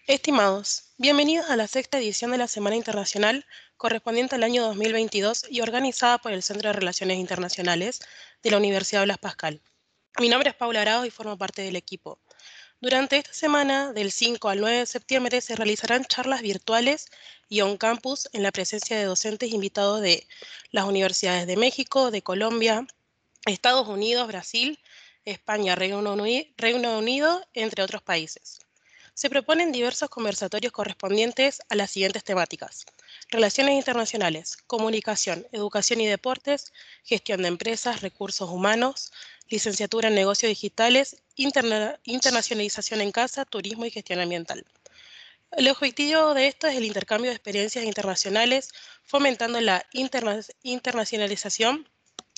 Estimados, bienvenidos a la sexta edición de la Semana Internacional correspondiente al año 2022 y organizada por el Centro de Relaciones Internacionales de la Universidad Blas Pascal. Mi nombre es Paula Arao y formo parte del equipo. Durante esta semana, del 5 al 9 de septiembre, se realizarán charlas virtuales y on-campus en la presencia de docentes invitados de las universidades de México, de Colombia, Estados Unidos, Brasil, España, Reino Unido, entre otros países. Se proponen diversos conversatorios correspondientes a las siguientes temáticas: relaciones internacionales, comunicación, educación y deportes, gestión de empresas, recursos humanos, licenciatura en negocios digitales, internacionalización en casa, turismo y gestión ambiental. El objetivo de esto es el intercambio de experiencias internacionales, fomentando la internacionalización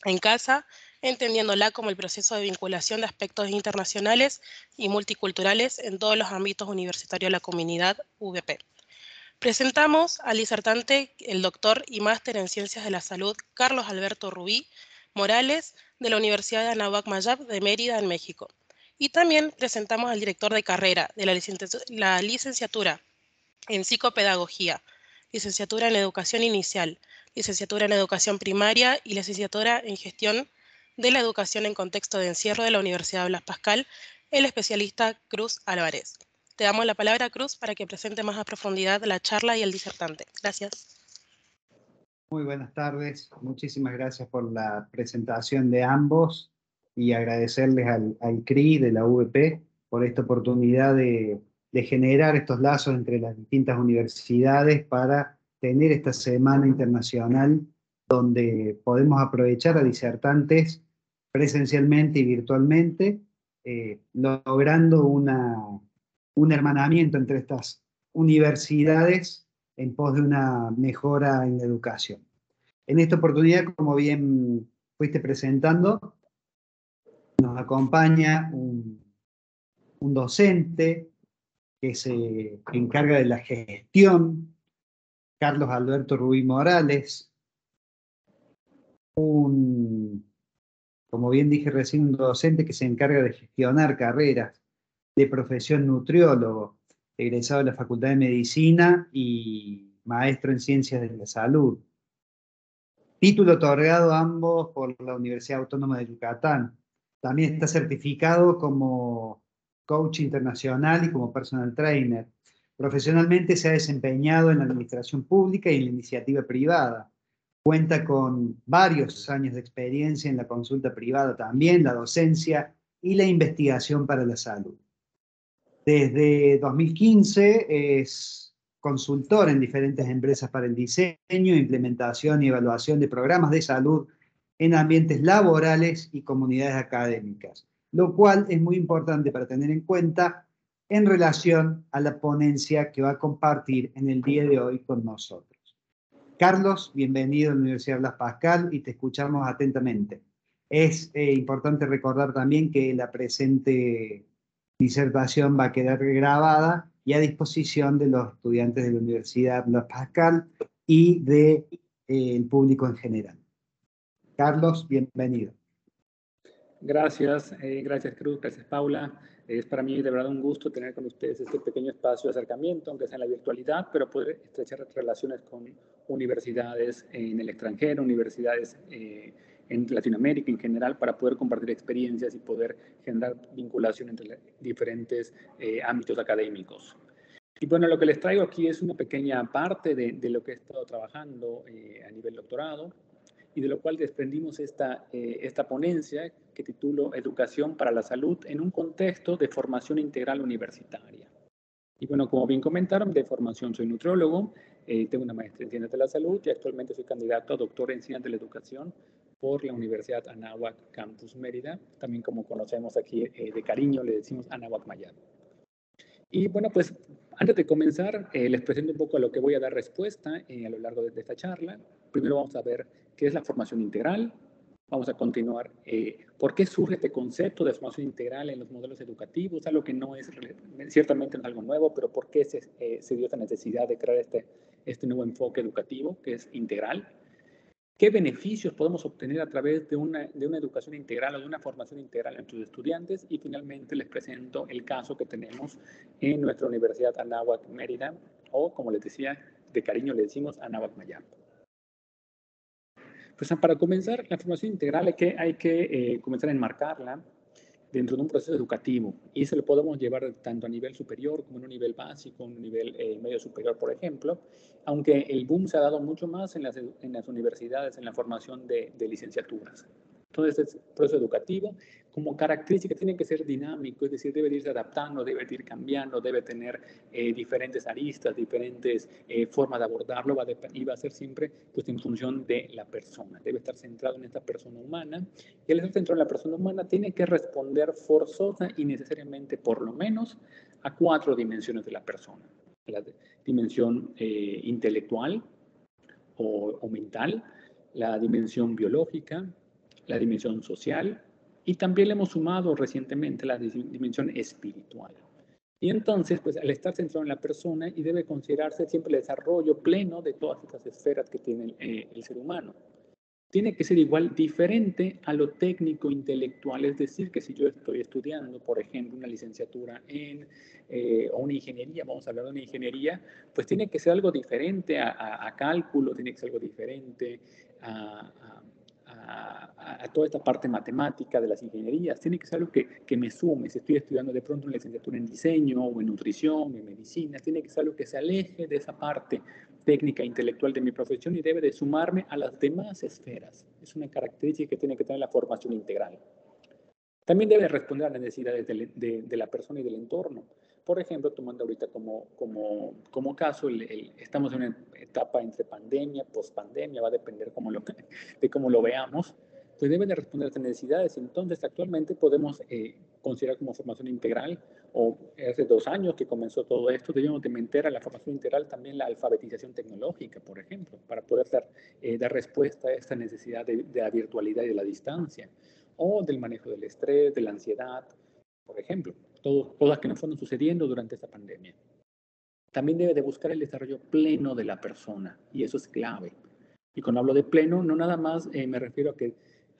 en casa, entendiéndola como el proceso de vinculación de aspectos internacionales y multiculturales en todos los ámbitos universitarios de la comunidad UBP. Presentamos al disertante, el doctor y máster en Ciencias de la Salud, Carlos Alberto Rubí Morales, de la Universidad de Anáhuac Mayab de Mérida, en México. Y también presentamos al director de carrera de la licenciatura en psicopedagogía, licenciatura en educación inicial, licenciatura en educación primaria y licenciatura en gestión de la educación en contexto de encierro de la Universidad Blas Pascal, el especialista Cruz Álvarez. Te damos la palabra, Cruz, para que presente más a profundidad la charla y el disertante. Gracias. Muy buenas tardes, muchísimas gracias por la presentación de ambos y agradecerles al CRI de la UBP por esta oportunidad de generar estos lazos entre las distintas universidades para tener esta semana internacional donde podemos aprovechar a disertantes presencialmente y virtualmente, logrando un hermanamiento entre estas universidades en pos de una mejora en la educación. En esta oportunidad, como bien fuiste presentando, nos acompaña un docente que se encarga de la gestión, Carlos Alberto Rubí Morales, como bien dije recién, un docente que se encarga de gestionar carreras de profesión nutriólogo, egresado de la Facultad de Medicina y maestro en Ciencias de la Salud. Título otorgado ambos por la Universidad Autónoma de Yucatán. También está certificado como coach internacional y como personal trainer. Profesionalmente se ha desempeñado en la administración pública y en la iniciativa privada. Cuenta con varios años de experiencia en la consulta privada también, la docencia y la investigación para la salud. Desde 2015 es consultor en diferentes empresas para el diseño, implementación y evaluación de programas de salud en ambientes laborales y comunidades académicas, lo cual es muy importante para tener en cuenta en relación a la ponencia que va a compartir en el día de hoy con nosotros. Carlos, bienvenido a la Universidad Blas Pascal y te escuchamos atentamente. Es importante recordar también que la presente disertación va a quedar grabada y a disposición de los estudiantes de la Universidad Blas Pascal y del público en general. Carlos, bienvenido. Gracias, gracias Cruz, gracias Paula. Es para mí de verdad un gusto tener con ustedes este pequeño espacio de acercamiento, aunque sea en la virtualidad, pero poder estrechar relaciones con universidades en el extranjero, universidades en Latinoamérica en general, para poder compartir experiencias y poder generar vinculación entre diferentes ámbitos académicos. Y bueno, lo que les traigo aquí es una pequeña parte de lo que he estado trabajando a nivel doctorado, y de lo cual desprendimos esta ponencia que titulo Educación para la Salud en un contexto de formación integral universitaria. Y bueno, como bien comentaron, de formación soy nutriólogo, tengo una maestría en Ciencias de la Salud y actualmente soy candidato a doctor en Ciencias de la Educación por la Universidad Anáhuac Campus Mérida, también como conocemos aquí de cariño le decimos Anáhuac Mayab. Y bueno, pues antes de comenzar, les presento un poco a lo que voy a dar respuesta a lo largo de esta charla. Primero vamos a ver qué es la formación integral. Vamos a continuar por qué surge este concepto de formación integral en los modelos educativos, algo que no es, ciertamente no es algo nuevo, pero por qué se dio esta necesidad de crear este nuevo enfoque educativo que es integral. ¿Qué beneficios podemos obtener a través de una educación integral o de una formación integral en nuestros estudiantes? Y finalmente les presento el caso que tenemos en nuestra Universidad Anáhuac Mérida, o como les decía, de cariño le decimos Anáhuac Mayambo. Pues para comenzar, la formación integral hay que comenzar a enmarcarla dentro de un proceso educativo, y se lo podemos llevar tanto a nivel superior como en un nivel básico, en un nivel medio superior, por ejemplo, aunque el boom se ha dado mucho más en las universidades, en la formación de licenciaturas. Entonces, el proceso educativo, como característica, tiene que ser dinámico, es decir, debe de irse adaptando, debe de ir cambiando, debe tener diferentes aristas, diferentes formas de abordarlo, y va a ser siempre pues, en función de la persona. Debe estar centrado en esta persona humana, y al estar centrado en la persona humana tiene que responder forzosa y necesariamente, por lo menos, a 4 dimensiones de la persona. La dimensión intelectual o mental, la dimensión biológica, la dimensión social, y también le hemos sumado recientemente la dimensión espiritual. Y entonces, pues al estar centrado en la persona, y debe considerarse siempre el desarrollo pleno de todas estas esferas que tiene el ser humano. Tiene que ser igual diferente a lo técnico intelectual, es decir, que si yo estoy estudiando, por ejemplo, una licenciatura o una ingeniería, vamos a hablar de una ingeniería, pues tiene que ser algo diferente a cálculo, tiene que ser algo diferente a toda esta parte matemática de las ingenierías, tiene que ser algo que me sume. Si estoy estudiando de pronto una licenciatura en diseño o en nutrición, en medicina, tiene que ser algo que se aleje de esa parte técnica e intelectual de mi profesión y debe de sumarme a las demás esferas. Es una característica que tiene que tener la formación integral. También debe responder a las necesidades de la persona y del entorno. Por ejemplo, tomando ahorita como caso, estamos en una etapa entre pandemia, pospandemia, va a depender de cómo lo veamos. Entonces deben de responder a estas necesidades. Entonces, actualmente podemos considerar como formación integral, o hace 2 años que comenzó todo esto, debemos de meter a la formación integral también la alfabetización tecnológica, por ejemplo, para poder dar respuesta a esta necesidad de la virtualidad y de la distancia, o del manejo del estrés, de la ansiedad, por ejemplo, todas que nos fueron sucediendo durante esta pandemia. También debe de buscar el desarrollo pleno de la persona, y eso es clave. Y cuando hablo de pleno, no nada más me refiero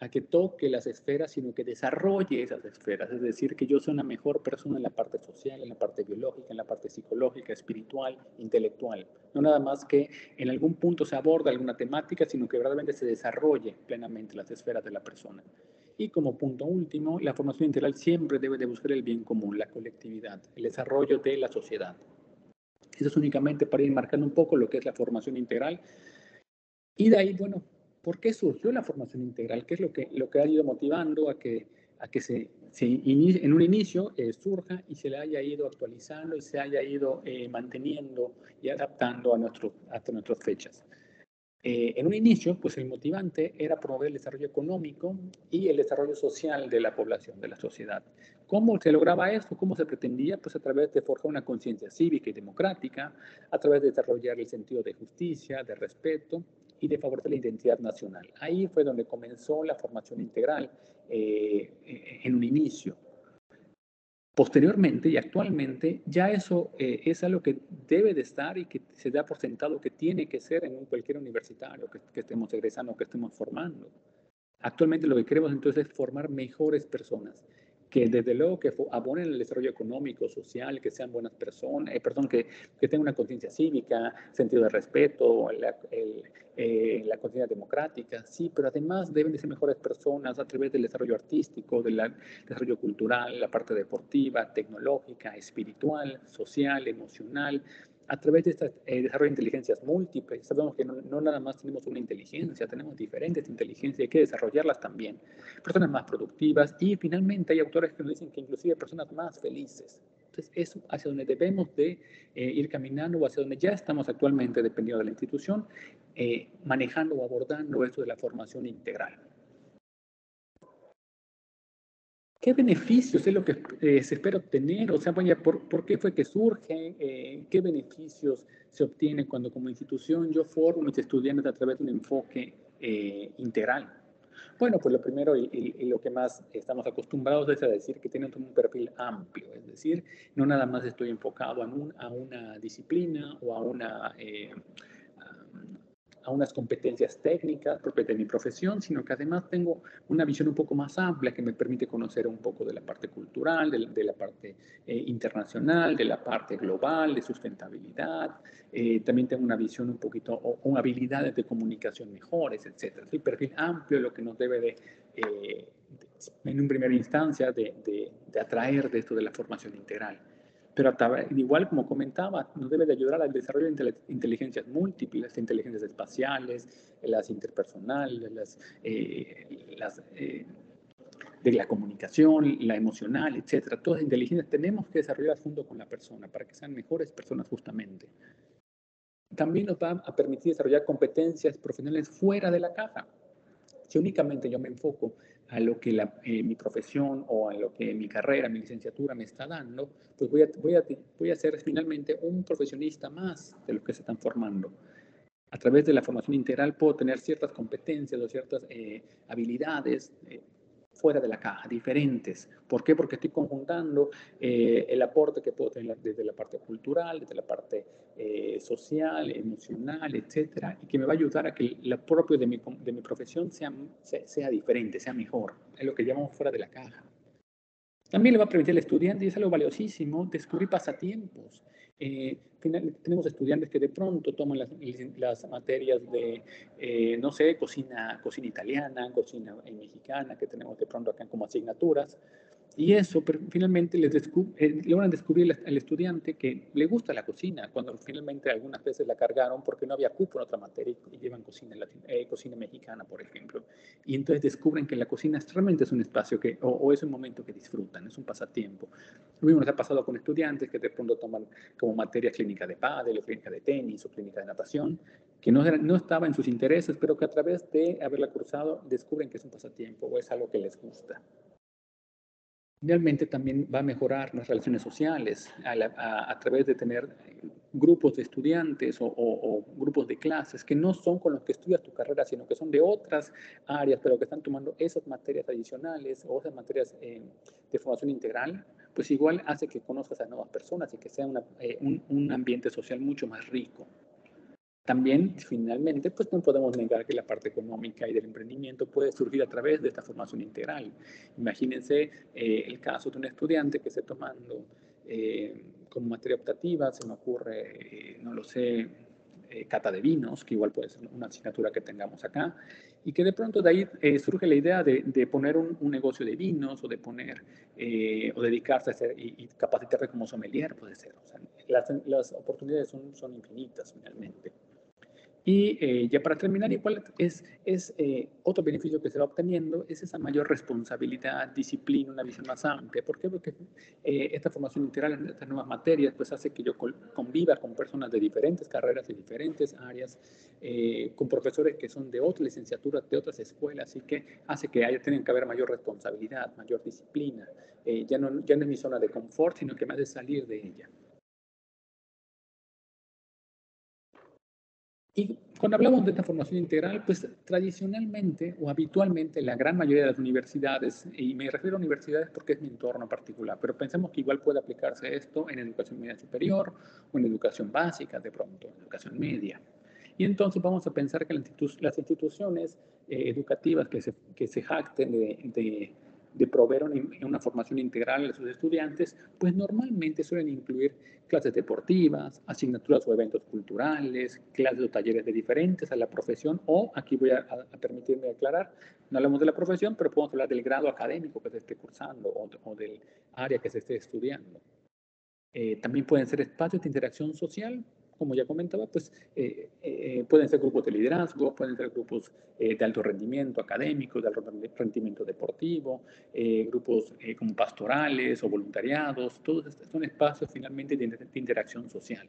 a que toque las esferas, sino que desarrolle esas esferas, es decir, que yo sea una mejor persona en la parte social, en la parte biológica, en la parte psicológica, espiritual, intelectual. No nada más que en algún punto se aborda alguna temática, sino que verdaderamente se desarrolle plenamente las esferas de la persona. Y como punto último, la formación integral siempre debe de buscar el bien común, la colectividad, el desarrollo de la sociedad. Eso es únicamente para ir marcando un poco lo que es la formación integral. Y de ahí, bueno, ¿por qué surgió la formación integral? ¿Qué es lo que ha ido motivando a que en un inicio surja y se le haya ido actualizando y se haya ido manteniendo y adaptando hasta nuestras fechas? En un inicio, pues el motivante era promover el desarrollo económico y el desarrollo social de la población, de la sociedad. ¿Cómo se lograba esto? ¿Cómo se pretendía? Pues a través de forjar una conciencia cívica y democrática, a través de desarrollar el sentido de justicia, de respeto y de favorecer la identidad nacional. Ahí fue donde comenzó la formación integral en un inicio. Posteriormente y actualmente ya eso es algo que debe de estar y que se da por sentado que tiene que ser en cualquier universitario que estemos egresando, que estemos formando. Actualmente lo que queremos entonces es formar mejores personas, que desde luego que abonen el desarrollo económico, social, que sean buenas personas, que tengan una conciencia cívica, sentido de respeto, la conciencia democrática, sí, pero además deben de ser mejores personas a través del desarrollo artístico, del desarrollo cultural, la parte deportiva, tecnológica, espiritual, social, emocional, a través de este desarrollo de inteligencias múltiples. Sabemos que no nada más tenemos una inteligencia, tenemos diferentes inteligencias y hay que desarrollarlas también. Personas más productivas y finalmente hay autores que nos dicen que inclusive personas más felices. Entonces, eso hacia donde debemos de ir caminando o hacia donde ya estamos actualmente, dependiendo de la institución, manejando o abordando esto de la formación integral. ¿Qué beneficios es lo que se espera obtener? O sea, vaya, ¿por qué fue que surge? ¿Qué beneficios se obtienen cuando como institución yo formo a mis estudiantes a través de un enfoque integral? Bueno, pues lo primero y lo que más estamos acostumbrados es a decir que tienen un perfil amplio, es decir, no nada más estoy enfocado a una disciplina o a unas competencias técnicas propias de mi profesión, sino que además tengo una visión un poco más amplia que me permite conocer un poco de la parte cultural, de la parte internacional, de la parte global, de sustentabilidad. También tengo una visión un poquito, o habilidades de comunicación mejores, etc. Es un perfil amplio, lo que nos debe de en una primera instancia, de atraer de esto de la formación integral. Pero igual, como comentaba, nos debe de ayudar al desarrollo de inteligencias múltiples, las inteligencias espaciales, las interpersonales, de la comunicación, la emocional, etcétera. Todas las inteligencias tenemos que desarrollarlas junto con la persona para que sean mejores personas justamente. También nos va a permitir desarrollar competencias profesionales fuera de la caja. Si únicamente yo me enfoco a lo que mi profesión o a lo que mi carrera, mi licenciatura me está dando, pues voy a ser finalmente un profesionista más de los que se están formando. A través de la formación integral puedo tener ciertas competencias o ciertas habilidades fuera de la caja, diferentes. ¿Por qué? Porque estoy conjuntando el aporte que puedo tener desde la parte cultural, desde la parte social, emocional, etcétera, y que me va a ayudar a que lo propio de mi profesión sea diferente, sea mejor. Es lo que llamamos fuera de la caja. También le va a permitir al estudiante, y es algo valiosísimo, descubrir pasatiempos. Tenemos estudiantes que de pronto toman las materias de, no sé, cocina italiana, cocina mexicana, que tenemos de pronto acá como asignaturas, y eso finalmente logran descubrir al estudiante que le gusta la cocina, cuando finalmente algunas veces la cargaron porque no había cupo en otra materia y llevan cocina mexicana, por ejemplo. Y entonces descubren que la cocina realmente es un espacio o es un momento que disfrutan, es un pasatiempo. Lo mismo nos ha pasado con estudiantes que de pronto toman como materia clínica de pádel, o clínica de tenis, o clínica de natación, que no estaba en sus intereses, pero que a través de haberla cursado descubren que es un pasatiempo o es algo que les gusta. Finalmente también va a mejorar las relaciones sociales a través de tener grupos de estudiantes o grupos de clases que no son con los que estudias tu carrera, sino que son de otras áreas, pero que están tomando esas materias adicionales o esas materias de formación integral, pues igual hace que conozcas a nuevas personas y que sea un ambiente social mucho más rico. También, finalmente, pues no podemos negar que la parte económica y del emprendimiento puede surgir a través de esta formación integral. Imagínense el caso de un estudiante que esté tomando como materia optativa, se me ocurre, no lo sé, cata de vinos, que igual puede ser una asignatura que tengamos acá, y que de pronto de ahí surge la idea de poner un negocio de vinos o de poner, o dedicarse a hacer y capacitarse como sommelier, puede ser. O sea, las oportunidades son infinitas finalmente. Y ya para terminar, igual es otro beneficio que se va obteniendo, es esa mayor responsabilidad, disciplina, una visión más amplia. ¿Por qué? Porque esta formación integral en estas nuevas materias pues hace que yo conviva con personas de diferentes carreras, de diferentes áreas, con profesores que son de otras licenciaturas, de otras escuelas, y que hace que tienen que haber mayor responsabilidad, mayor disciplina. Ya no es mi zona de confort, sino que me hace salir de ella. Y cuando hablamos de esta formación integral, pues tradicionalmente o habitualmente la gran mayoría de las universidades, y me refiero a universidades porque es mi entorno particular, pero pensemos que igual puede aplicarse esto en educación media superior o en educación básica de pronto, en educación media. Y entonces vamos a pensar que las instituciones educativas que se jacten de proveer una formación integral a sus estudiantes, pues normalmente suelen incluir clases deportivas, asignaturas o eventos culturales, clases o talleres de diferentes a la profesión, o aquí voy a permitirme aclarar, no hablamos de la profesión, pero podemos hablar del grado académico que se esté cursando o del área que se esté estudiando. También pueden ser espacios de interacción social, como ya comentaba, pues pueden ser grupos de liderazgo, pueden ser grupos de alto rendimiento académico, de alto rendimiento deportivo, grupos como pastorales o voluntariados, todos estos son espacios finalmente de interacción social.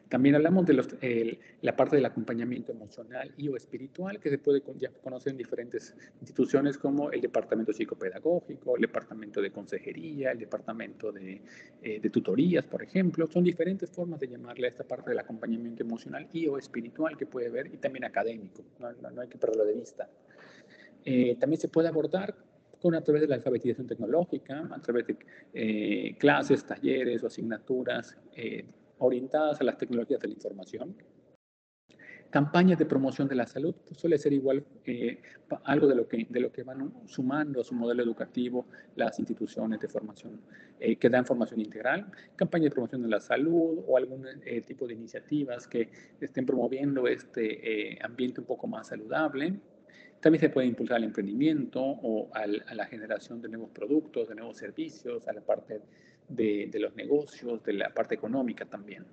También hablamos de la parte del acompañamiento emocional y o espiritual que se puede ya conocer en diferentes instituciones como el departamento psicopedagógico, el departamento de consejería, el departamento de tutorías, por ejemplo. Son diferentes formas de llamarle a esta parte del acompañamiento emocional y o espiritual que puede haber y también académico. No hay que perderlo de vista. También se puede abordar a través de la alfabetización tecnológica, a través de clases, talleres o asignaturas orientadas a las tecnologías de la información. Campañas de promoción de la salud, pues suele ser igual algo de lo que van sumando a su modelo educativo las instituciones de formación que dan formación integral, campañas de promoción de la salud o algún tipo de iniciativas que estén promoviendo este ambiente un poco más saludable. También se puede impulsar el emprendimiento o a la generación de nuevos productos, de nuevos servicios, a la parte de los negocios, de la parte económica también.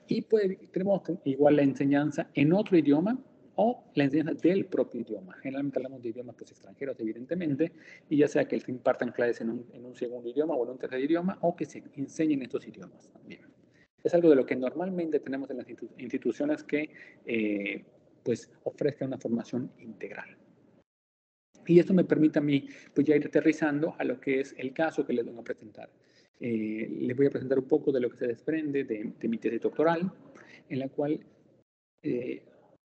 Y pues tenemos igual la enseñanza en otro idioma o la enseñanza del propio idioma. Generalmente hablamos de idiomas pues, extranjeros, evidentemente, y ya sea que se impartan clases en un segundo idioma o en un tercer idioma o que se enseñen estos idiomas también. Es algo de lo que normalmente tenemos en las instituciones que pues ofrezcan una formación integral. Y esto me permite a mí pues ya ir aterrizando a lo que es el caso que les vengo a presentar. Les voy a presentar un poco de lo que se desprende de mi tesis doctoral, en la cual,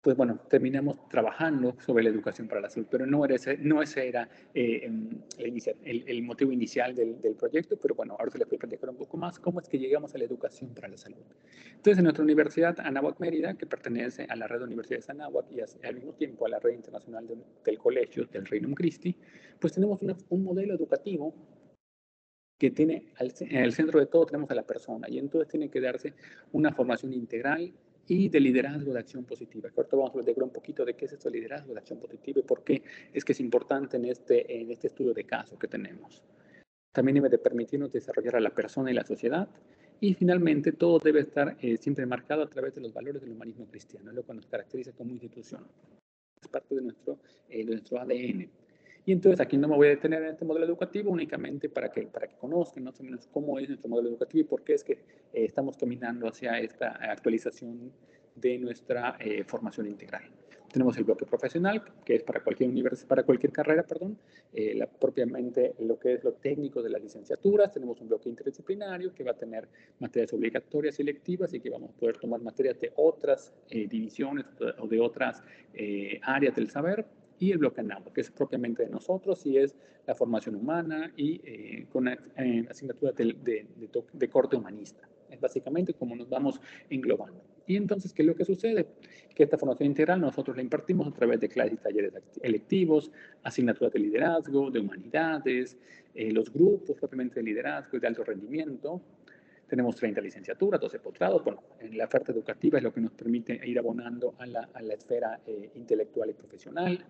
pues bueno, terminamos trabajando sobre la educación para la salud, pero no ese era el motivo inicial del proyecto, pero bueno, ahora se les voy a platicar un poco más cómo es que llegamos a la educación para la salud. Entonces, en nuestra universidad, Anáhuac Mérida, que pertenece a la red de universidades Anáhuac y al mismo tiempo a la red internacional del colegio del Regnum Christi, pues tenemos un modelo educativo que tiene en el centro de todo tenemos a la persona y entonces tiene que darse una formación integral y de liderazgo de acción positiva. Que ahorita vamos a platicar un poquito de qué es esto de liderazgo de acción positiva y por qué es que es importante en este estudio de caso que tenemos. También debe de permitirnos desarrollar a la persona y la sociedad. Y finalmente, todo debe estar siempre marcado a través de los valores del humanismo cristiano, es lo que nos caracteriza como institución. Es parte de nuestro ADN. Y entonces aquí no me voy a detener en este modelo educativo únicamente para que conozcan más o menos cómo es nuestro modelo educativo y por qué es que estamos caminando hacia esta actualización de nuestra formación integral. Tenemos el bloque profesional, que es para cualquier carrera, propiamente lo que es lo técnico de las licenciaturas. Tenemos un bloque interdisciplinario que va a tener materias obligatorias y electivas y que vamos a poder tomar materias de otras divisiones o de otras áreas del saber. Y el bloque Anáhuac, que es propiamente de nosotros y es la formación humana y con asignaturas de corte humanista. Es básicamente como nos vamos englobando. Y entonces, ¿qué es lo que sucede? Que esta formación integral nosotros la impartimos a través de clases y talleres electivos, asignaturas de liderazgo, de humanidades, los grupos propiamente de liderazgo y de alto rendimiento. Tenemos 30 licenciaturas, 12 posgrados. Bueno, en la oferta educativa es lo que nos permite ir abonando a la esfera intelectual y profesional.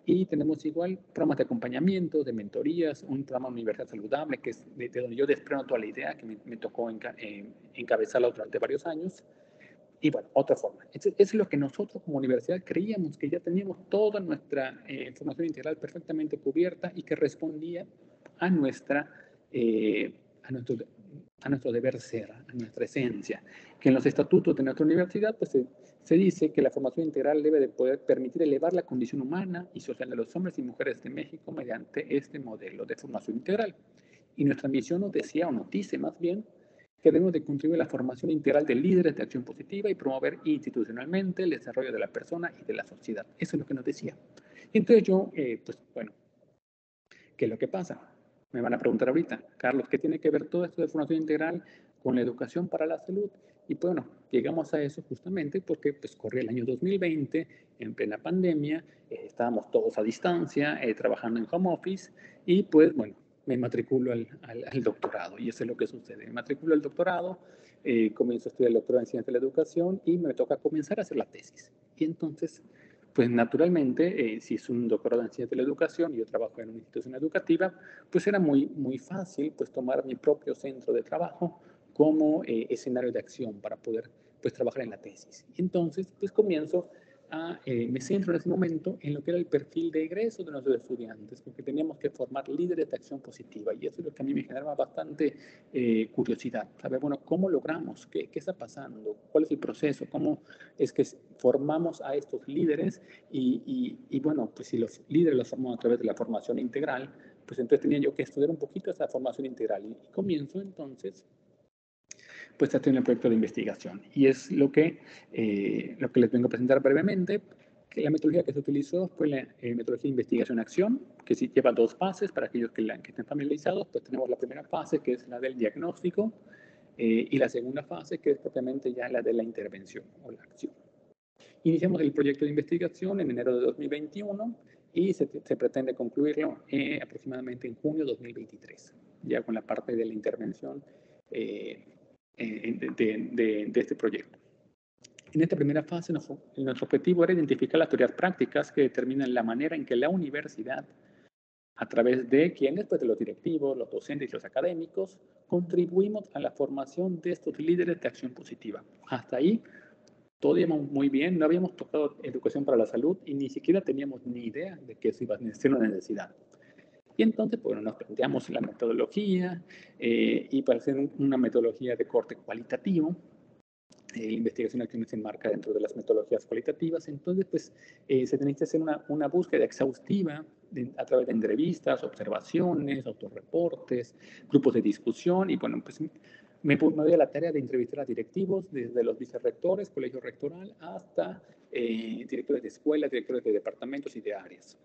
Y tenemos igual programas de acompañamiento, de mentorías, un programa Universidad Saludable, que es de donde yo desprendo toda la idea, que me tocó encabezarla durante varios años. Y bueno, otra forma. Eso es lo que nosotros como universidad creíamos que ya teníamos toda nuestra formación integral perfectamente cubierta y que respondía a nuestro deber ser, a nuestra esencia. Que en los estatutos de nuestra universidad pues, se dice que la formación integral debe de poder permitir elevar la condición humana y social de los hombres y mujeres de México mediante este modelo de formación integral. Y nuestra misión nos decía, o nos dice más bien, que debemos de contribuir a la formación integral de líderes de acción positiva y promover institucionalmente el desarrollo de la persona y de la sociedad. Eso es lo que nos decía. Y entonces yo, pues bueno, ¿qué es lo que pasa? Me van a preguntar ahorita, Carlos, ¿qué tiene que ver todo esto de formación integral con la educación para la salud? Y pues, bueno, llegamos a eso justamente porque pues corría el año 2020, en plena pandemia, estábamos todos a distancia, trabajando en home office y pues bueno, me matriculo al doctorado y eso es lo que sucede. Me matriculo al doctorado, comienzo a estudiar el doctorado en Ciencias de la Educación y me toca comenzar a hacer la tesis. Y entonces, pues naturalmente, si es un doctorado en Ciencias de la Educación y yo trabajo en una institución educativa, pues era muy, muy fácil pues tomar mi propio centro de trabajo como escenario de acción para poder pues trabajar en la tesis. Y entonces, pues comienzo me centro en ese momento en lo que era el perfil de egreso de nuestros estudiantes, porque teníamos que formar líderes de acción positiva y eso es lo que a mí me generaba bastante curiosidad, saber, bueno, ¿cómo logramos? ¿Qué está pasando? ¿Cuál es el proceso? ¿Cómo es que formamos a estos líderes? Y bueno, pues si los líderes los formamos a través de la formación integral, pues entonces tenía yo que estudiar un poquito esa formación integral y comienzo entonces pues a tener un proyecto de investigación. Y es lo que les vengo a presentar brevemente. Que la metodología que se utilizó fue la metodología de investigación-acción, que sí lleva dos fases. Para aquellos que estén familiarizados, pues tenemos la primera fase, que es la del diagnóstico, y la segunda fase, que es propiamente ya la de la intervención o la acción. Iniciamos el proyecto de investigación en enero de 2021 y se pretende concluirlo aproximadamente en junio de 2023, ya con la parte de la intervención de este proyecto. En esta primera fase, nuestro objetivo era identificar las teorías prácticas que determinan la manera en que la universidad, a través de quienes, pues de los directivos, los docentes y los académicos, contribuimos a la formación de estos líderes de acción positiva. Hasta ahí, todo iba muy bien, no habíamos tocado educación para la salud y ni siquiera teníamos ni idea de que eso iba a ser una necesidad. Y entonces, bueno, nos planteamos la metodología y para hacer una metodología de corte cualitativo. La investigación aquí se enmarca dentro de las metodologías cualitativas, entonces pues se tenía que hacer una búsqueda exhaustiva a través de entrevistas, observaciones, autorreportes, grupos de discusión y bueno, pues me doy a la tarea de entrevistar a directivos desde los vicerrectores, colegio rectoral, hasta directores de escuelas, directores de departamentos y de áreas.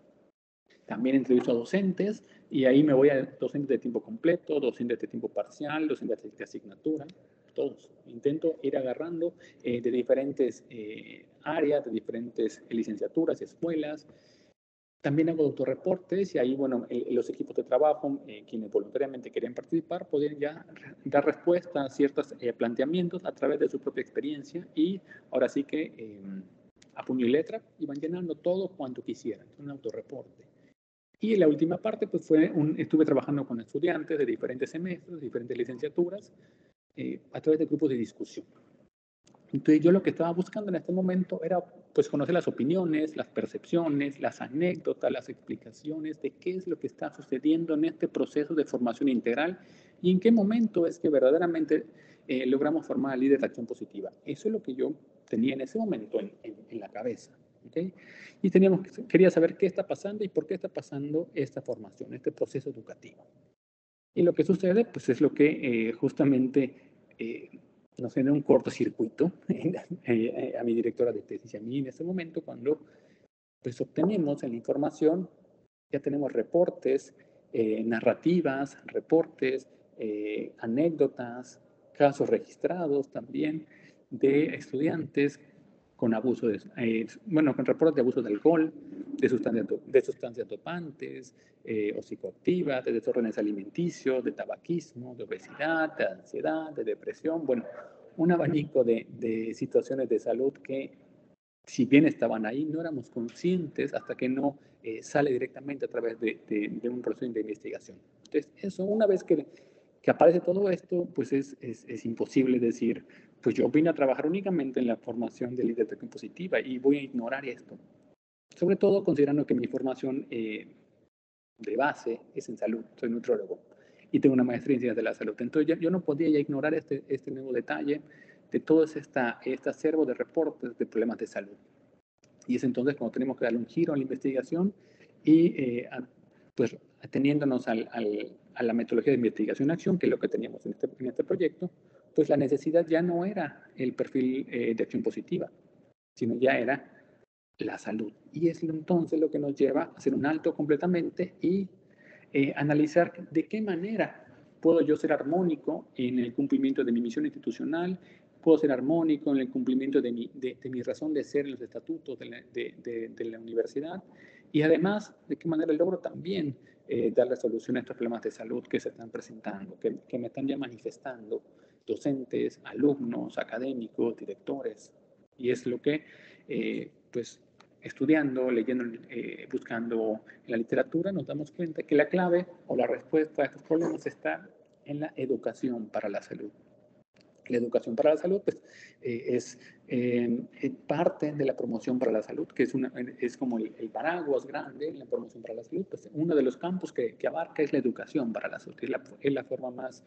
También entrevisto a docentes y ahí me voy a docentes de tiempo completo, docentes de tiempo parcial, docentes de asignatura, todos. Intento ir agarrando de diferentes áreas, de diferentes licenciaturas, escuelas. También hago autorreportes y ahí, bueno, los equipos de trabajo, quienes voluntariamente querían participar, podían ya dar respuesta a ciertos planteamientos a través de su propia experiencia y ahora sí que a puño y letra iban llenando todo cuanto quisieran, un autorreporte. Y la última parte, pues estuve trabajando con estudiantes de diferentes semestres, diferentes licenciaturas, a través de grupos de discusión. Entonces yo lo que estaba buscando en este momento era pues conocer las opiniones, las percepciones, las anécdotas, las explicaciones de qué es lo que está sucediendo en este proceso de formación integral y en qué momento es que verdaderamente logramos formar al líder de acción positiva. Eso es lo que yo tenía en ese momento en la cabeza. ¿Okay? Y quería saber qué está pasando y por qué está pasando esta formación, este proceso educativo. Y lo que sucede, pues es lo que justamente nos genera un cortocircuito a mi directora de tesis y a mí en ese momento cuando pues obtenemos en la información, ya tenemos reportes, narrativas, reportes, anécdotas, casos registrados también de estudiantes con abuso con reportes de abuso de alcohol, de sustancias dopantes o psicoactivas, de desórdenes alimenticios, de tabaquismo, de obesidad, de ansiedad, de depresión, bueno, un abanico de situaciones de salud que, si bien estaban ahí, no éramos conscientes hasta que no sale directamente a través de un proceso de investigación. Entonces, eso, una vez que aparece todo esto, pues es imposible decir, pues yo vine a trabajar únicamente en la formación de líder de acción positiva y voy a ignorar esto. Sobre todo considerando que mi formación de base es en salud, soy nutriólogo y tengo una maestría en ciencias de la salud. Entonces yo no podía ya ignorar este nuevo detalle de todo este acervo de reportes de problemas de salud. Y es entonces cuando tenemos que darle un giro a la investigación y pues ateniéndonos a la metodología de investigación-acción, que es lo que teníamos en este proyecto, pues la necesidad ya no era el perfil de acción positiva, sino ya era la salud. Y es entonces lo que nos lleva a hacer un alto completamente y analizar de qué manera puedo yo ser armónico en el cumplimiento de mi misión institucional, puedo ser armónico en el cumplimiento de mi razón de ser en los estatutos de la universidad y además de qué manera logro también darle solución a estos problemas de salud que se están presentando, que me están ya manifestando docentes, alumnos, académicos, directores. Y es lo que, pues, estudiando, leyendo, buscando en la literatura, nos damos cuenta que la clave o la respuesta a estos problemas está en la educación para la salud. La educación para la salud pues, es parte de la promoción para la salud, que es como el paraguas grande en la promoción para la salud. Pues, uno de los campos que abarca es la educación para la salud. Es la forma más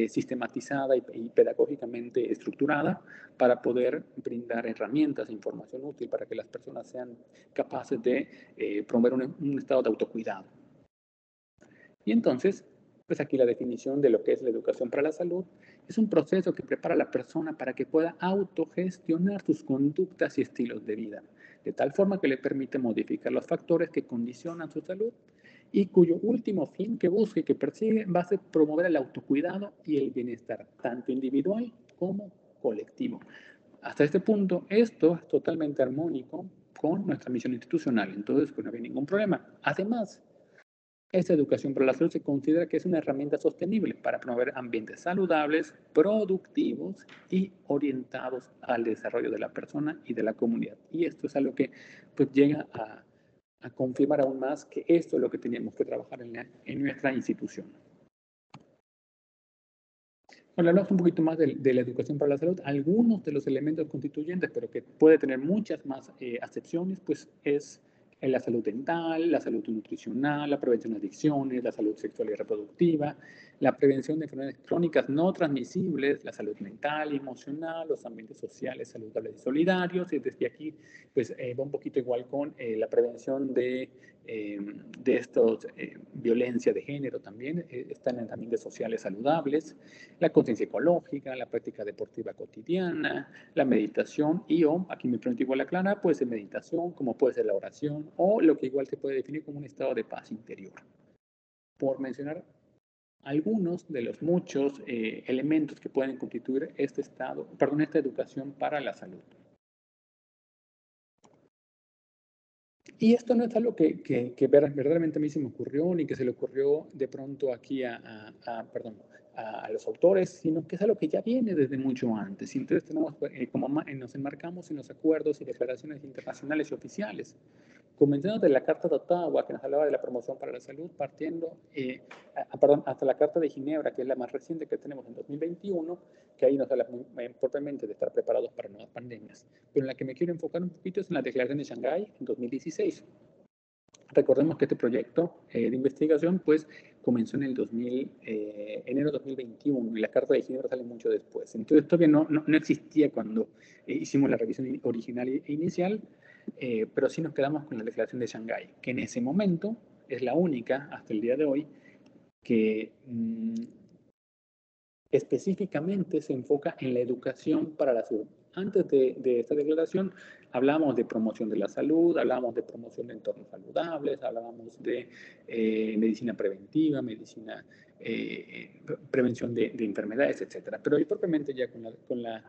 sistematizada y pedagógicamente estructurada para poder brindar herramientas e información útil para que las personas sean capaces de promover un estado de autocuidado. Y entonces, pues aquí la definición de lo que es la educación para la salud es un proceso que prepara a la persona para que pueda autogestionar sus conductas y estilos de vida, de tal forma que le permite modificar los factores que condicionan su salud y cuyo último fin que busca y que persigue va a ser promover el autocuidado y el bienestar, tanto individual como colectivo. Hasta este punto, esto es totalmente armónico con nuestra misión institucional, entonces pues no había ningún problema. Además, esta educación para la salud se considera que es una herramienta sostenible para promover ambientes saludables, productivos y orientados al desarrollo de la persona y de la comunidad. Y esto es algo que pues, llega a confirmar aún más que esto es lo que teníamos que trabajar en nuestra institución. Bueno, hablamos un poquito más de la educación para la salud. Algunos de los elementos constituyentes, pero que puede tener muchas más acepciones, pues es la salud dental, la salud nutricional, la prevención de adicciones, la salud sexual y reproductiva, la prevención de enfermedades crónicas no transmisibles, la salud mental y emocional, los ambientes sociales saludables y solidarios. Y desde aquí, pues va un poquito igual con la prevención de estos violencia de género también, están en ambientes sociales saludables, la conciencia ecológica, la práctica deportiva cotidiana, la meditación y aquí me pregunto igual aclarar, puede ser meditación, como puede ser la oración o lo que igual se puede definir como un estado de paz interior. Por mencionar algunos de los muchos elementos que pueden constituir esta educación para la salud. Y esto no es algo que verdaderamente a mí se me ocurrió, ni que se le ocurrió de pronto aquí a los autores, sino que es algo que ya viene desde mucho antes. Y entonces tenemos, nos enmarcamos en los acuerdos y declaraciones internacionales y oficiales. Comenzando de la Carta de Ottawa, que nos hablaba de la promoción para la salud, partiendo, hasta la Carta de Ginebra, que es la más reciente que tenemos en 2021, que ahí nos habla propiamente de estar preparados para nuevas pandemias. Pero en la que me quiero enfocar un poquito es en la Declaración de Shanghái en 2016. Recordemos que este proyecto de investigación pues comenzó en el enero de 2021 y la Carta de Ginebra sale mucho después. Entonces todavía no existía cuando hicimos la revisión original e inicial, pero sí nos quedamos con la Declaración de Shanghái, que en ese momento es la única hasta el día de hoy que específicamente se enfoca en la educación para la salud. Antes de esta declaración hablábamos de promoción de la salud, hablábamos de promoción de entornos saludables, hablábamos de medicina preventiva, prevención de enfermedades, etc. Pero hoy propiamente ya con la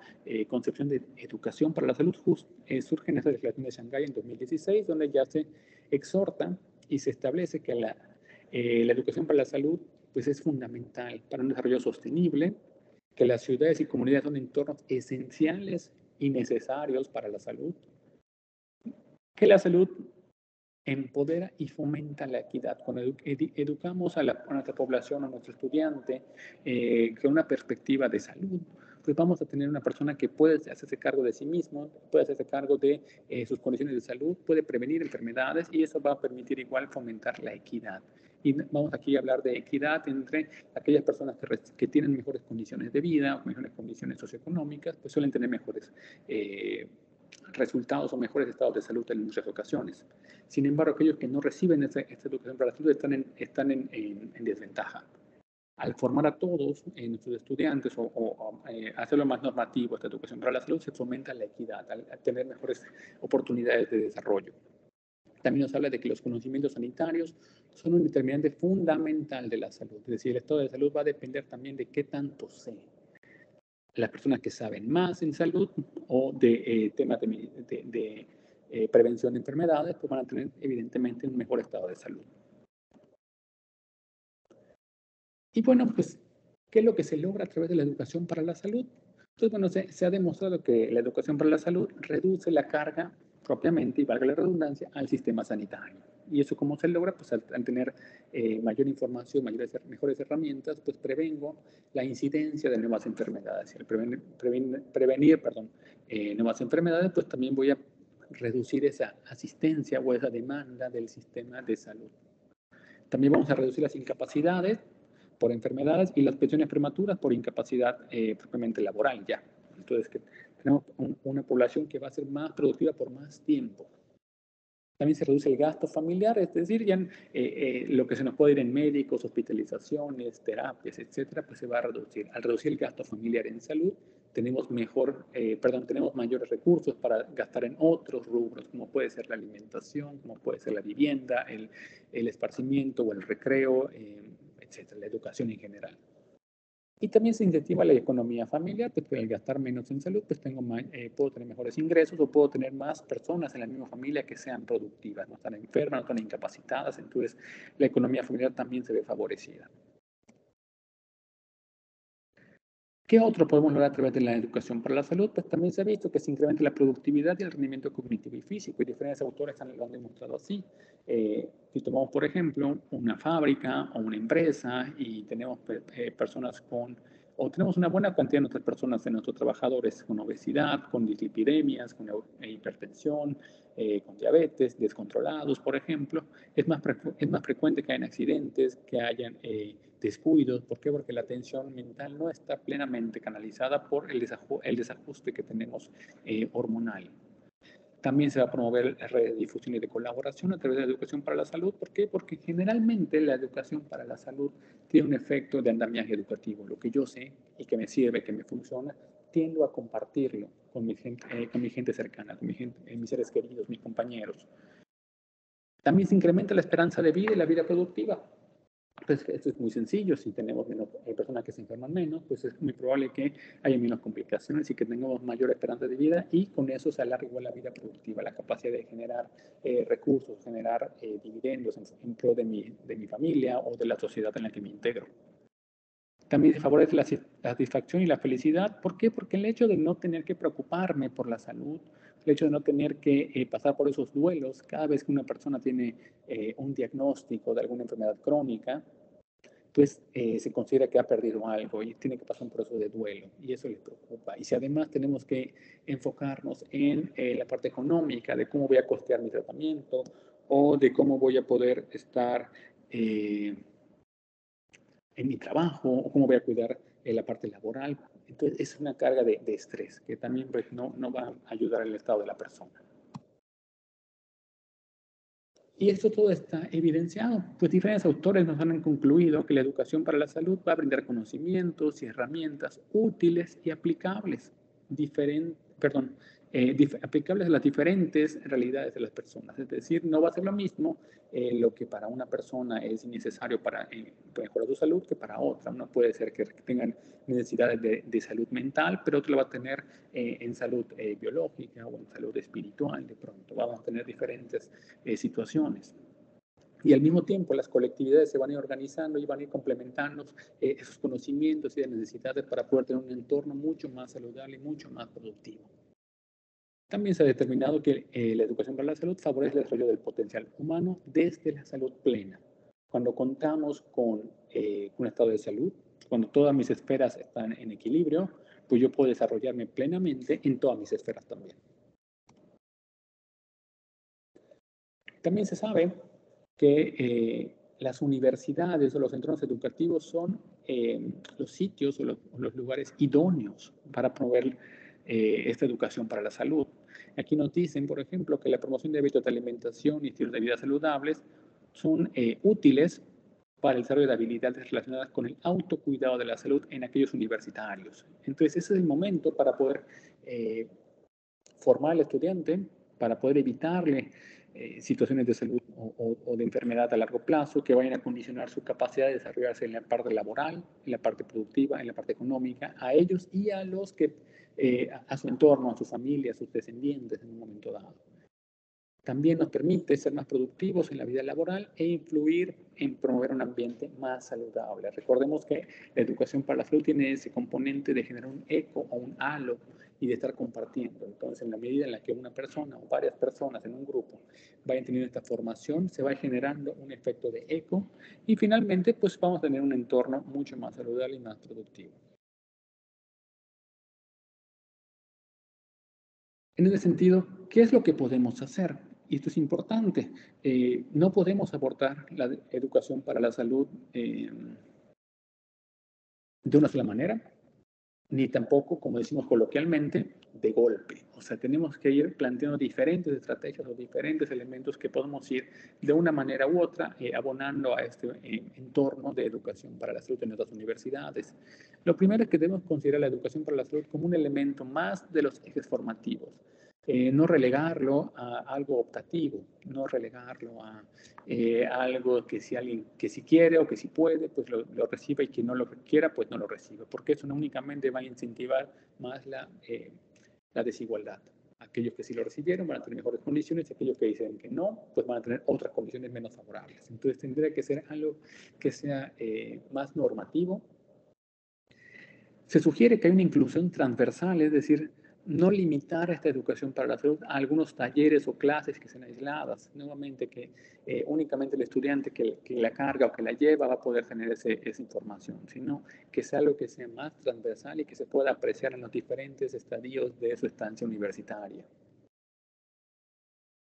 concepción de educación para la salud surge en esta declaración de Shanghái en 2016, donde ya se exhorta y se establece que la educación para la salud pues es fundamental para un desarrollo sostenible, que las ciudades y comunidades son entornos esenciales y necesarios para la salud, que la salud empodera y fomenta la equidad. Cuando educamos a nuestra población, a nuestro estudiante, con una perspectiva de salud, pues vamos a tener una persona que puede hacerse cargo de sí mismo, puede hacerse cargo de sus condiciones de salud, puede prevenir enfermedades y eso va a permitir igual fomentar la equidad. Y vamos aquí a hablar de equidad entre aquellas personas que tienen mejores condiciones de vida, mejores condiciones socioeconómicas, pues suelen tener mejores resultados o mejores estados de salud en muchas ocasiones. Sin embargo, aquellos que no reciben esta educación para la salud están en desventaja. Al formar a todos nuestros estudiantes o hacerlo más normativo, esta educación para la salud, se fomenta la equidad, al tener mejores oportunidades de desarrollo. También nos habla de que los conocimientos sanitarios son un determinante fundamental de la salud. Es decir, el estado de salud va a depender también de qué tanto sé. Las personas que saben más en salud o de temas de prevención de enfermedades, pues van a tener evidentemente un mejor estado de salud. Y bueno, pues, ¿qué es lo que se logra a través de la educación para la salud? Entonces, bueno, se ha demostrado que la educación para la salud reduce la carga propiamente, y valga la redundancia, al sistema sanitario. ¿Y eso cómo se logra? Pues al tener mayor información, mejores herramientas, pues prevengo la incidencia de nuevas enfermedades. Y al prevenir nuevas enfermedades, pues también voy a reducir esa asistencia o esa demanda del sistema de salud. También vamos a reducir las incapacidades por enfermedades y las pensiones prematuras por incapacidad propiamente laboral ya. Entonces, que tenemos una población que va a ser más productiva por más tiempo. También se reduce el gasto familiar, es decir, ya lo que se nos puede ir en médicos, hospitalizaciones, terapias, etcétera, pues se va a reducir. Al reducir el gasto familiar en salud, tenemos mayores recursos para gastar en otros rubros, como puede ser la alimentación, como puede ser la vivienda, el esparcimiento o el recreo, etcétera, la educación en general. Y también se incentiva la economía familiar, pues al gastar menos en salud, pues puedo tener mejores ingresos o puedo tener más personas en la misma familia que sean productivas, no están enfermas, no están incapacitadas, entonces la economía familiar también se ve favorecida. ¿Qué otro podemos lograr a través de la educación para la salud? Pues también se ha visto que se incrementa la productividad y el rendimiento cognitivo y físico, y diferentes autores lo han demostrado así. Si tomamos, por ejemplo, una fábrica o una empresa y tenemos personas o tenemos una buena cantidad de nuestras personas, de nuestros trabajadores con obesidad, con dislipidemias, con hipertensión, con diabetes, descontrolados, por ejemplo, es más frecuente que hayan accidentes, que hayan descuidos. ¿Por qué? Porque la atención mental no está plenamente canalizada por el desajuste que tenemos hormonal. También se va a promover redes de difusión y de colaboración a través de la educación para la salud. ¿Por qué? Porque generalmente la educación para la salud tiene un efecto de andamiaje educativo. Lo que yo sé y que me sirve, que me funciona, tiendo a compartirlo con mi gente cercana, con mis seres queridos, mis compañeros. También se incrementa la esperanza de vida y la vida productiva. Pues esto es muy sencillo. Si tenemos personas que se enferman menos, pues es muy probable que haya menos complicaciones y que tengamos mayor esperanza de vida, y con eso se alarga igual la vida productiva, la capacidad de generar recursos, generar dividendos en pro de mi familia o de la sociedad en la que me integro. También se favorece la satisfacción y la felicidad. ¿Por qué? Porque el hecho de no tener que preocuparme por la salud, el hecho de no tener que pasar por esos duelos cada vez que una persona tiene un diagnóstico de alguna enfermedad crónica, pues se considera que ha perdido algo y tiene que pasar un proceso de duelo, y eso les preocupa. Y si además tenemos que enfocarnos en la parte económica, de cómo voy a costear mi tratamiento o de cómo voy a poder estar en mi trabajo o cómo voy a cuidar la parte laboral, entonces es una carga de estrés que también pues, no va a ayudar al estado de la persona. Y esto todo está evidenciado, pues diferentes autores nos han concluido que la educación para la salud va a brindar conocimientos y herramientas útiles y aplicables, aplicables a las diferentes realidades de las personas. Es decir, no va a ser lo mismo lo que para una persona es necesario para mejorar su salud que para otra. Uno puede ser que tengan necesidades de salud mental, pero otro lo va a tener en salud biológica o en salud espiritual. De pronto vamos a tener diferentes situaciones. Y al mismo tiempo las colectividades se van a ir organizando y van a ir complementando esos conocimientos y las necesidades para poder tener un entorno mucho más saludable y mucho más productivo. También se ha determinado que la educación para la salud favorece el desarrollo del potencial humano desde la salud plena. Cuando contamos con un estado de salud, cuando todas mis esferas están en equilibrio, pues yo puedo desarrollarme plenamente en todas mis esferas también. También se sabe que las universidades o los centros educativos son los sitios o los lugares idóneos para promover esta educación para la salud. Aquí nos dicen, por ejemplo, que la promoción de hábitos de alimentación y estilos de vida saludables son útiles para el desarrollo de habilidades relacionadas con el autocuidado de la salud en aquellos universitarios. Entonces, ese es el momento para poder formar al estudiante, para poder evitarle situaciones de salud o de enfermedad a largo plazo que vayan a condicionar su capacidad de desarrollarse en la parte laboral, en la parte productiva, en la parte económica, a ellos y a los que, a su entorno, a su familia, a sus descendientes en un momento dado. También nos permite ser más productivos en la vida laboral e influir en promover un ambiente más saludable. Recordemos que la educación para la salud tiene ese componente de generar un eco o un halo y de estar compartiendo. Entonces, en la medida en la que una persona o varias personas en un grupo vayan teniendo esta formación, se va generando un efecto de eco y finalmente pues vamos a tener un entorno mucho más saludable y más productivo. En ese sentido, ¿qué es lo que podemos hacer? Y esto es importante. No podemos abordar la educación para la salud de una sola manera, ni tampoco, como decimos coloquialmente, de golpe. O sea, tenemos que ir planteando diferentes estrategias o diferentes elementos que podemos ir de una manera u otra abonando a este entorno de educación para la salud en nuestras universidades. Lo primero es que debemos considerar la educación para la salud como un elemento más de los ejes formativos. No relegarlo a algo optativo, no relegarlo a algo que si alguien que si quiere o que si puede, pues lo reciba, y quien no lo quiera, pues no lo recibe, porque eso no únicamente va a incentivar más la desigualdad. Aquellos que sí lo recibieron van a tener mejores condiciones, y aquellos que dicen que no, pues van a tener otras condiciones menos favorables. Entonces tendría que ser algo que sea más normativo. Se sugiere que hay una inclusión transversal, es decir, no limitar esta educación para la salud a algunos talleres o clases que sean aisladas. Nuevamente, que únicamente el estudiante que la carga o que la lleva va a poder tener esa información, sino que sea algo que sea más transversal y que se pueda apreciar en los diferentes estadios de su estancia universitaria.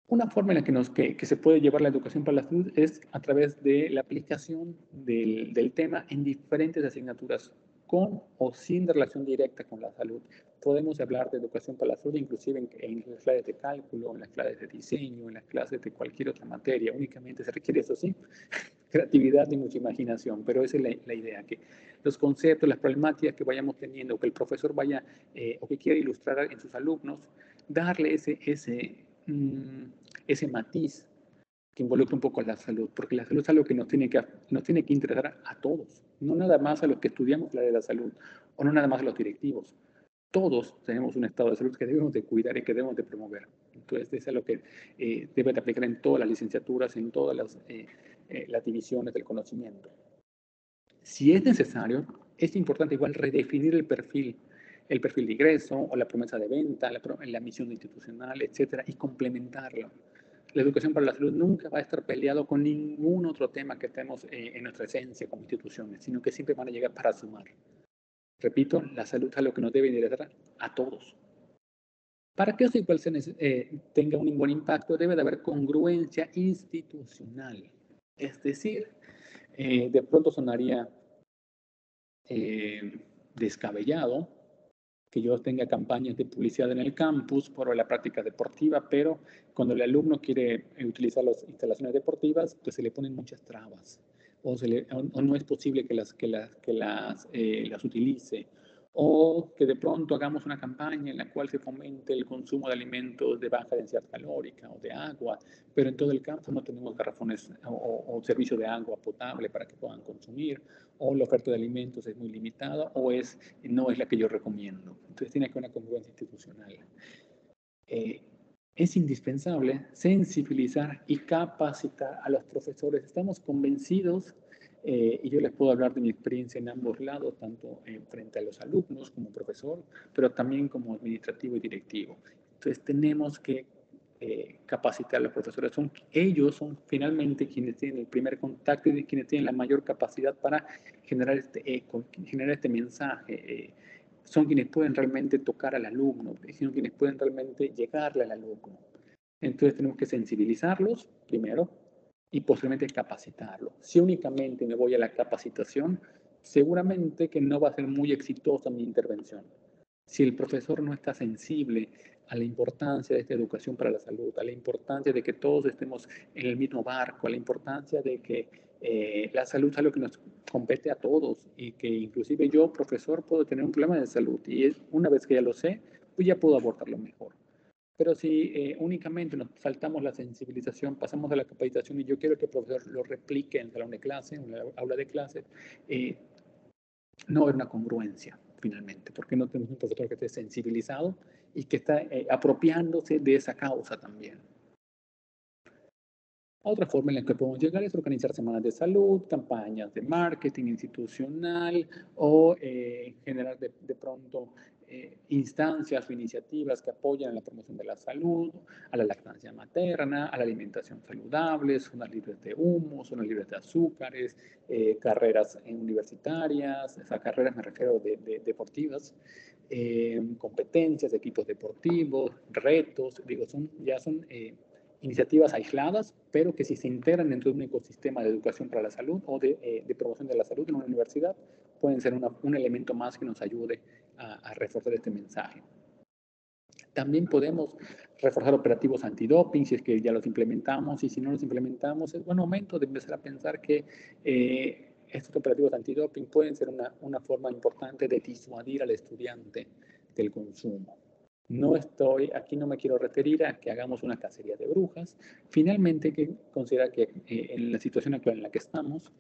Una forma en la que se puede llevar la educación para la salud es a través de la aplicación del tema en diferentes asignaturas, con o sin relación directa con la salud. Podemos hablar de educación para la salud inclusive en las clases de cálculo, en las clases de diseño, en las clases de cualquier otra materia. Únicamente se requiere, eso sí, creatividad y mucha imaginación, pero esa es la idea, que los conceptos, las problemáticas que vayamos teniendo, que el profesor vaya o que quiera ilustrar en sus alumnos, darle ese matiz que involucra un poco a la salud, porque la salud es algo que nos tiene que interesar a todos, no nada más a los que estudiamos la de la salud, o no nada más a los directivos. Todos tenemos un estado de salud que debemos de cuidar y que debemos de promover. Entonces, eso es lo que debe de aplicar en todas las licenciaturas, en todas las divisiones del conocimiento. Si es necesario, es importante igual redefinir el perfil de ingreso o la promesa de venta, la misión institucional, etcétera, y complementarlo. La educación para la salud nunca va a estar peleado con ningún otro tema que tenemos en nuestra esencia como instituciones, sino que siempre van a llegar para sumar. Repito, la salud es algo que nos debe interesar a todos. Para que eso igual tenga un buen impacto, debe de haber congruencia institucional. Es decir, de pronto sonaría descabellado que yo tenga campañas de publicidad en el campus por la práctica deportiva, pero cuando el alumno quiere utilizar las instalaciones deportivas, pues se le ponen muchas trabas, o no es posible que las utilice, o que de pronto hagamos una campaña en la cual se fomente el consumo de alimentos de baja densidad calórica o de agua, pero en todo el campo no tenemos garrafones o servicio de agua potable para que puedan consumir, o la oferta de alimentos es muy limitada, o no es la que yo recomiendo. Entonces tiene que haber una congruencia institucional. Es indispensable sensibilizar y capacitar a los profesores. Estamos convencidos, y yo les puedo hablar de mi experiencia en ambos lados, tanto frente a los alumnos como profesor, pero también como administrativo y directivo. Entonces tenemos que capacitar a los profesores. Ellos son finalmente quienes tienen el primer contacto y quienes tienen la mayor capacidad para generar este mensaje. Son quienes pueden realmente tocar al alumno, son quienes pueden realmente llegarle al alumno. Entonces tenemos que sensibilizarlos primero y posteriormente capacitarlos. Si únicamente me voy a la capacitación, seguramente que no va a ser muy exitosa mi intervención. Si el profesor no está sensible a la importancia de esta educación para la salud, a la importancia de que todos estemos en el mismo barco, a la importancia de que la salud es algo que nos compete a todos, y que inclusive yo, profesor, puedo tener un problema de salud, y una vez que ya lo sé, pues ya puedo abordarlo mejor. Pero si únicamente nos saltamos la sensibilización, pasamos a la capacitación, y yo quiero que el profesor lo replique en el salón de clase, en la aula de clase, no va a haber una congruencia finalmente, porque no tenemos un profesor que esté sensibilizado y que está apropiándose de esa causa también. Otra forma en la que podemos llegar es organizar semanas de salud, campañas de marketing institucional, o generar de pronto instancias o iniciativas que apoyan a la promoción de la salud, a la lactancia materna, a la alimentación saludable, zonas libres de humo, zonas libres de azúcares, carreras universitarias, a carreras me refiero de deportivas, competencias, equipos deportivos, retos, digo, son iniciativas aisladas, pero que si se integran dentro de un ecosistema de educación para la salud o de promoción de la salud en una universidad, pueden ser un elemento más que nos ayude a reforzar este mensaje. También podemos reforzar operativos antidoping si es que ya los implementamos, y si no los implementamos, es buen momento de empezar a pensar que estos operativos antidoping pueden ser una forma importante de disuadir al estudiante del consumo. Aquí no me quiero referir a que hagamos una cacería de brujas. Finalmente, hay que considerar que en la situación actual en la que estamos,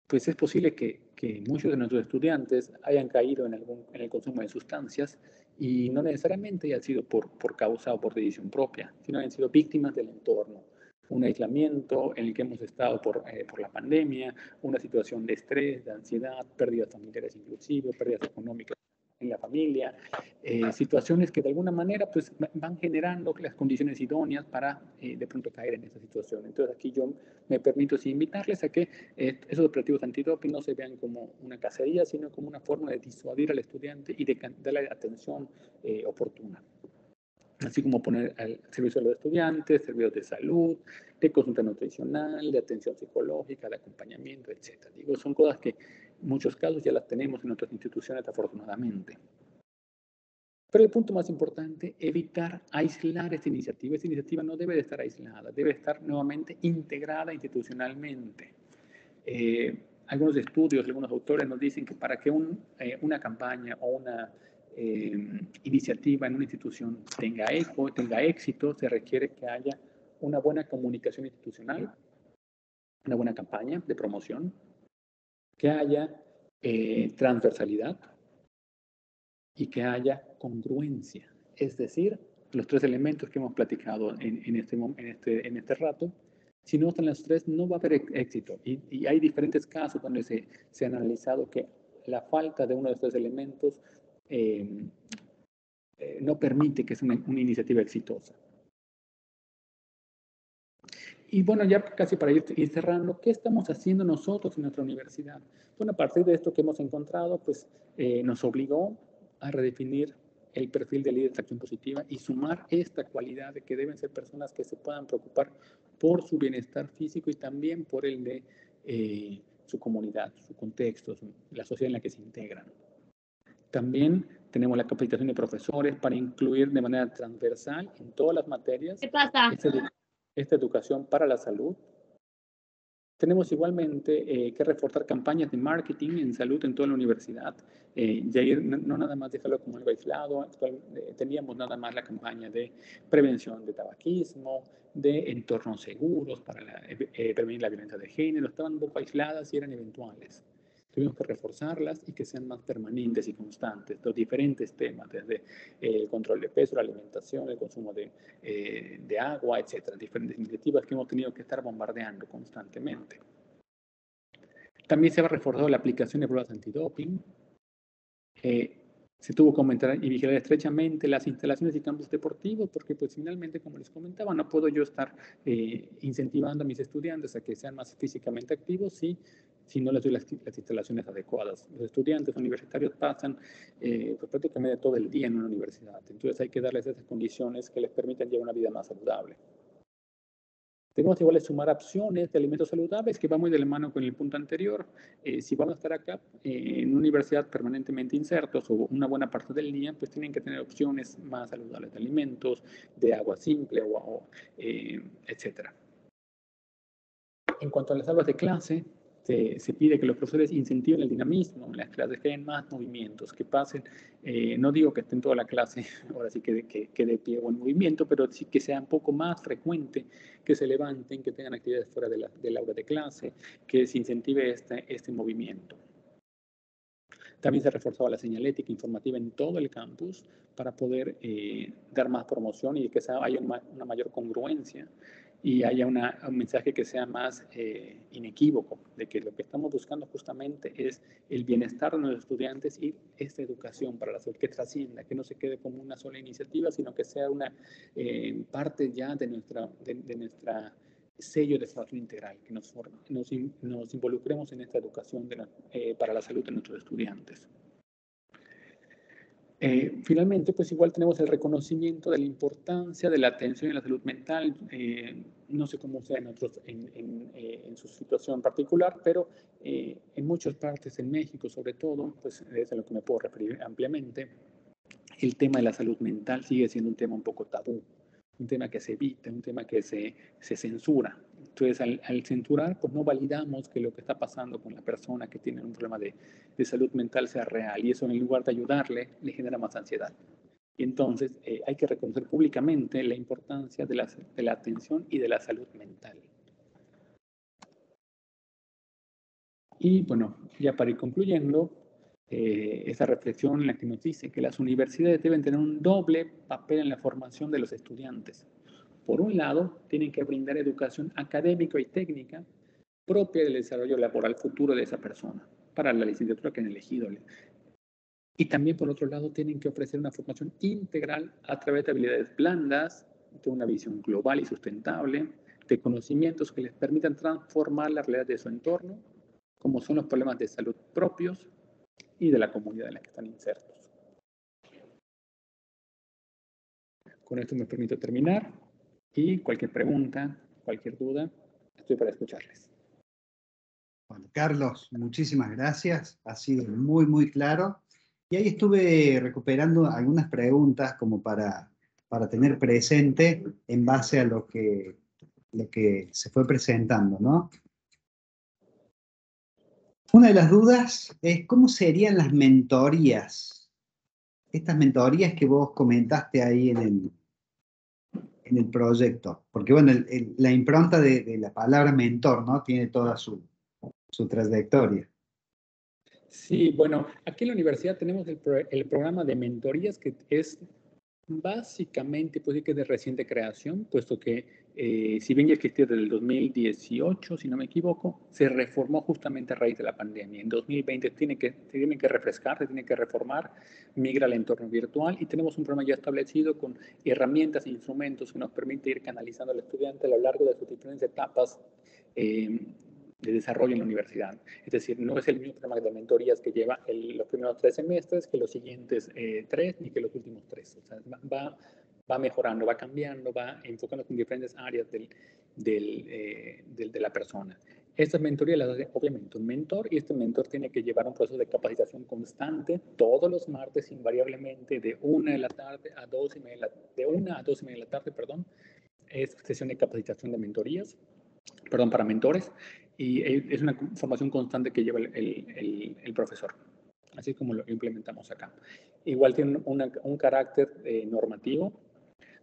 pues es posible que muchos de nuestros estudiantes hayan caído en el consumo de sustancias y no necesariamente hayan sido por causa o por decisión propia, sino hayan sido víctimas del entorno. Un aislamiento en el que hemos estado por la pandemia, una situación de estrés, de ansiedad, pérdidas familiares inclusive, pérdidas económicas en la familia, situaciones que de alguna manera pues van generando las condiciones idóneas para de pronto caer en esa situación. Entonces aquí yo me permito sí, invitarles a que esos operativos antidoping no se vean como una cacería, sino como una forma de disuadir al estudiante y de darle atención oportuna. Así como poner al servicio de los estudiantes, servicios de salud, de consulta nutricional, de atención psicológica, de acompañamiento, etc. Digo, son cosas que en muchos casos ya las tenemos en nuestras instituciones afortunadamente. Pero el punto más importante, evitar aislar esta iniciativa. Esta iniciativa no debe de estar aislada, debe estar nuevamente integrada institucionalmente. Algunos estudios, algunos autores nos dicen que para que una campaña o una iniciativa en una institución tenga eco, tenga éxito, se requiere que haya una buena comunicación institucional, una buena campaña de promoción, que haya transversalidad y que haya congruencia. Es decir, los tres elementos que hemos platicado en este rato. Si no están los tres, no va a haber éxito. Y hay diferentes casos donde se ha analizado que la falta de uno de estos elementos no permite que sea una iniciativa exitosa. Y bueno, ya casi para ir cerrando, ¿qué estamos haciendo nosotros en nuestra universidad? Bueno, a partir de esto que hemos encontrado, pues nos obligó a redefinir el perfil de líderes de acción positiva y sumar esta cualidad de que deben ser personas que se puedan preocupar por su bienestar físico y también por el de su comunidad, su contexto, la sociedad en la que se integran. También tenemos la capacitación de profesores para incluir de manera transversal en todas las materias esta educación para la salud. Tenemos igualmente que reforzar campañas de marketing en salud en toda la universidad. Jair, no nada más dejarlo como algo aislado. Teníamos nada más la campaña de prevención de tabaquismo, de entornos seguros para prevenir la violencia de género. Estaban un poco aisladas y eran eventuales. Tuvimos que reforzarlas y que sean más permanentes y constantes. Los diferentes temas, desde el control de peso, la alimentación, el consumo de agua, etcétera. Diferentes iniciativas que hemos tenido que estar bombardeando constantemente. También se ha reforzado la aplicación de pruebas antidoping. Se tuvo que aumentar y vigilar estrechamente las instalaciones y campos deportivos, porque pues finalmente, como les comentaba, no puedo yo estar incentivando a mis estudiantes a que sean más físicamente activos si no les doy las instalaciones adecuadas. Los estudiantes universitarios pasan pues, prácticamente todo el día en una universidad, entonces hay que darles esas condiciones que les permitan llevar una vida más saludable. Tenemos igual que sumar opciones de alimentos saludables, que va muy de la mano con el punto anterior. Si vamos a estar acá en una universidad permanentemente insertos o una buena parte del día, pues tienen que tener opciones más saludables de alimentos, de agua simple, etc. En cuanto a las aulas de clase, se pide que los profesores incentiven el dinamismo en las clases, que hayan más movimientos, que pasen, no digo que estén toda la clase, ahora sí que de pie o en movimiento, pero sí que sea un poco más frecuente, que se levanten, que tengan actividades fuera del aula de clase, que se incentive este movimiento. También se ha reforzado la señalética informativa en todo el campus para poder dar más promoción y que haya una mayor congruencia y haya un mensaje que sea más inequívoco, de que lo que estamos buscando justamente es el bienestar de nuestros estudiantes y esta educación para la salud que trascienda, que no se quede como una sola iniciativa, sino que sea una parte ya de nuestra sello de formación integral, que nos involucremos en esta educación para la salud de nuestros estudiantes. Finalmente, pues igual tenemos el reconocimiento de la importancia de la atención en la salud mental. No sé cómo sea en su situación particular, pero en muchas partes, en México sobre todo, pues es a lo que me puedo referir ampliamente, el tema de la salud mental sigue siendo un tema un poco tabú, un tema que se evita, un tema que se censura. Entonces, al censurar, pues no validamos que lo que está pasando con la persona que tiene un problema de salud mental sea real, y eso en lugar de ayudarle, le genera más ansiedad. Y entonces hay que reconocer públicamente la importancia de la atención y de la salud mental. Y bueno, ya para ir concluyendo, esa reflexión en la que nos dice que las universidades deben tener un doble papel en la formación de los estudiantes. Por un lado, tienen que brindar educación académica y técnica propia del desarrollo laboral futuro de esa persona, para la licenciatura que han elegido. Y también, por otro lado, tienen que ofrecer una formación integral a través de habilidades blandas, de una visión global y sustentable, de conocimientos que les permitan transformar la realidad de su entorno, como son los problemas de salud propios y de la comunidad en la que están insertos. Con esto me permito terminar y cualquier pregunta, cualquier duda, estoy para escucharles. Bueno, Carlos, muchísimas gracias. Ha sido muy, muy claro. Y ahí estuve recuperando algunas preguntas como para tener presente en base a lo que se fue presentando, ¿no? Una de las dudas es cómo serían las mentorías. Estas mentorías que vos comentaste ahí en el proyecto. Porque, bueno, la impronta de la palabra mentor, ¿no? Tiene toda su trayectoria. Sí, bueno, aquí en la universidad tenemos el programa de mentorías que es básicamente, pues que es de reciente creación, puesto que si bien ya existía desde el 2018, si no me equivoco, se reformó justamente a raíz de la pandemia. En 2020 se tiene que refrescar, se tiene que reformar, migra al entorno virtual y tenemos un programa ya establecido con herramientas e instrumentos que nos permite ir canalizando al estudiante a lo largo de sus diferentes etapas de desarrollo en la universidad. Es decir, no es el mismo programa de mentorías que lleva los primeros 3 semestres que los siguientes 3 ni que los últimos 3. O sea, va mejorando, va cambiando, va enfocando en diferentes áreas de la persona. Estas mentorías las hace obviamente un mentor y este mentor tiene que llevar un proceso de capacitación constante todos los martes invariablemente de 1 de la tarde a 2 y media de 1 a 2 y media de la tarde, perdón, es sesión de capacitación de mentorías, perdón, para mentores, y es una formación constante que lleva el profesor, así como lo implementamos acá. Igual tiene un carácter normativo,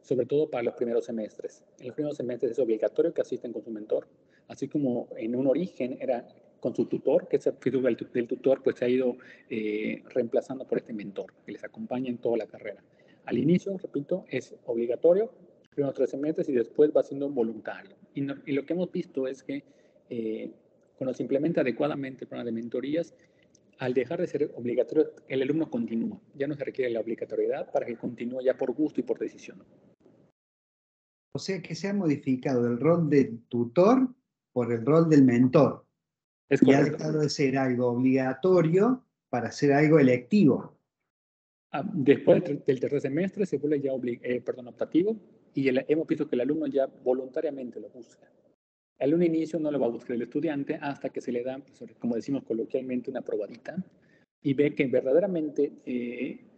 sobre todo para los primeros semestres. En los primeros semestres es obligatorio que asistan con su mentor, así como en un origen era con su tutor, que esa figura del tutor pues se ha ido reemplazando por este mentor, que les acompaña en toda la carrera. Al inicio, repito, es obligatorio, primeros 3 semestres y después va siendo voluntario. Y lo que hemos visto es que cuando se implementa adecuadamente el programa de mentorías, al dejar de ser obligatorio, el alumno continúa. Ya no se requiere la obligatoriedad para que continúe ya por gusto y por decisión. O sea que se ha modificado el rol del tutor por el rol del mentor. Es y ha correcto. dejado de ser algo obligatorio para ser algo electivo. Después del tercer semestre se vuelve ya optativo y hemos visto que el alumno ya voluntariamente lo busca. Al un inicio no lo va a buscar el estudiante hasta que se le da, pues, como decimos coloquialmente, una probadita y ve que verdaderamente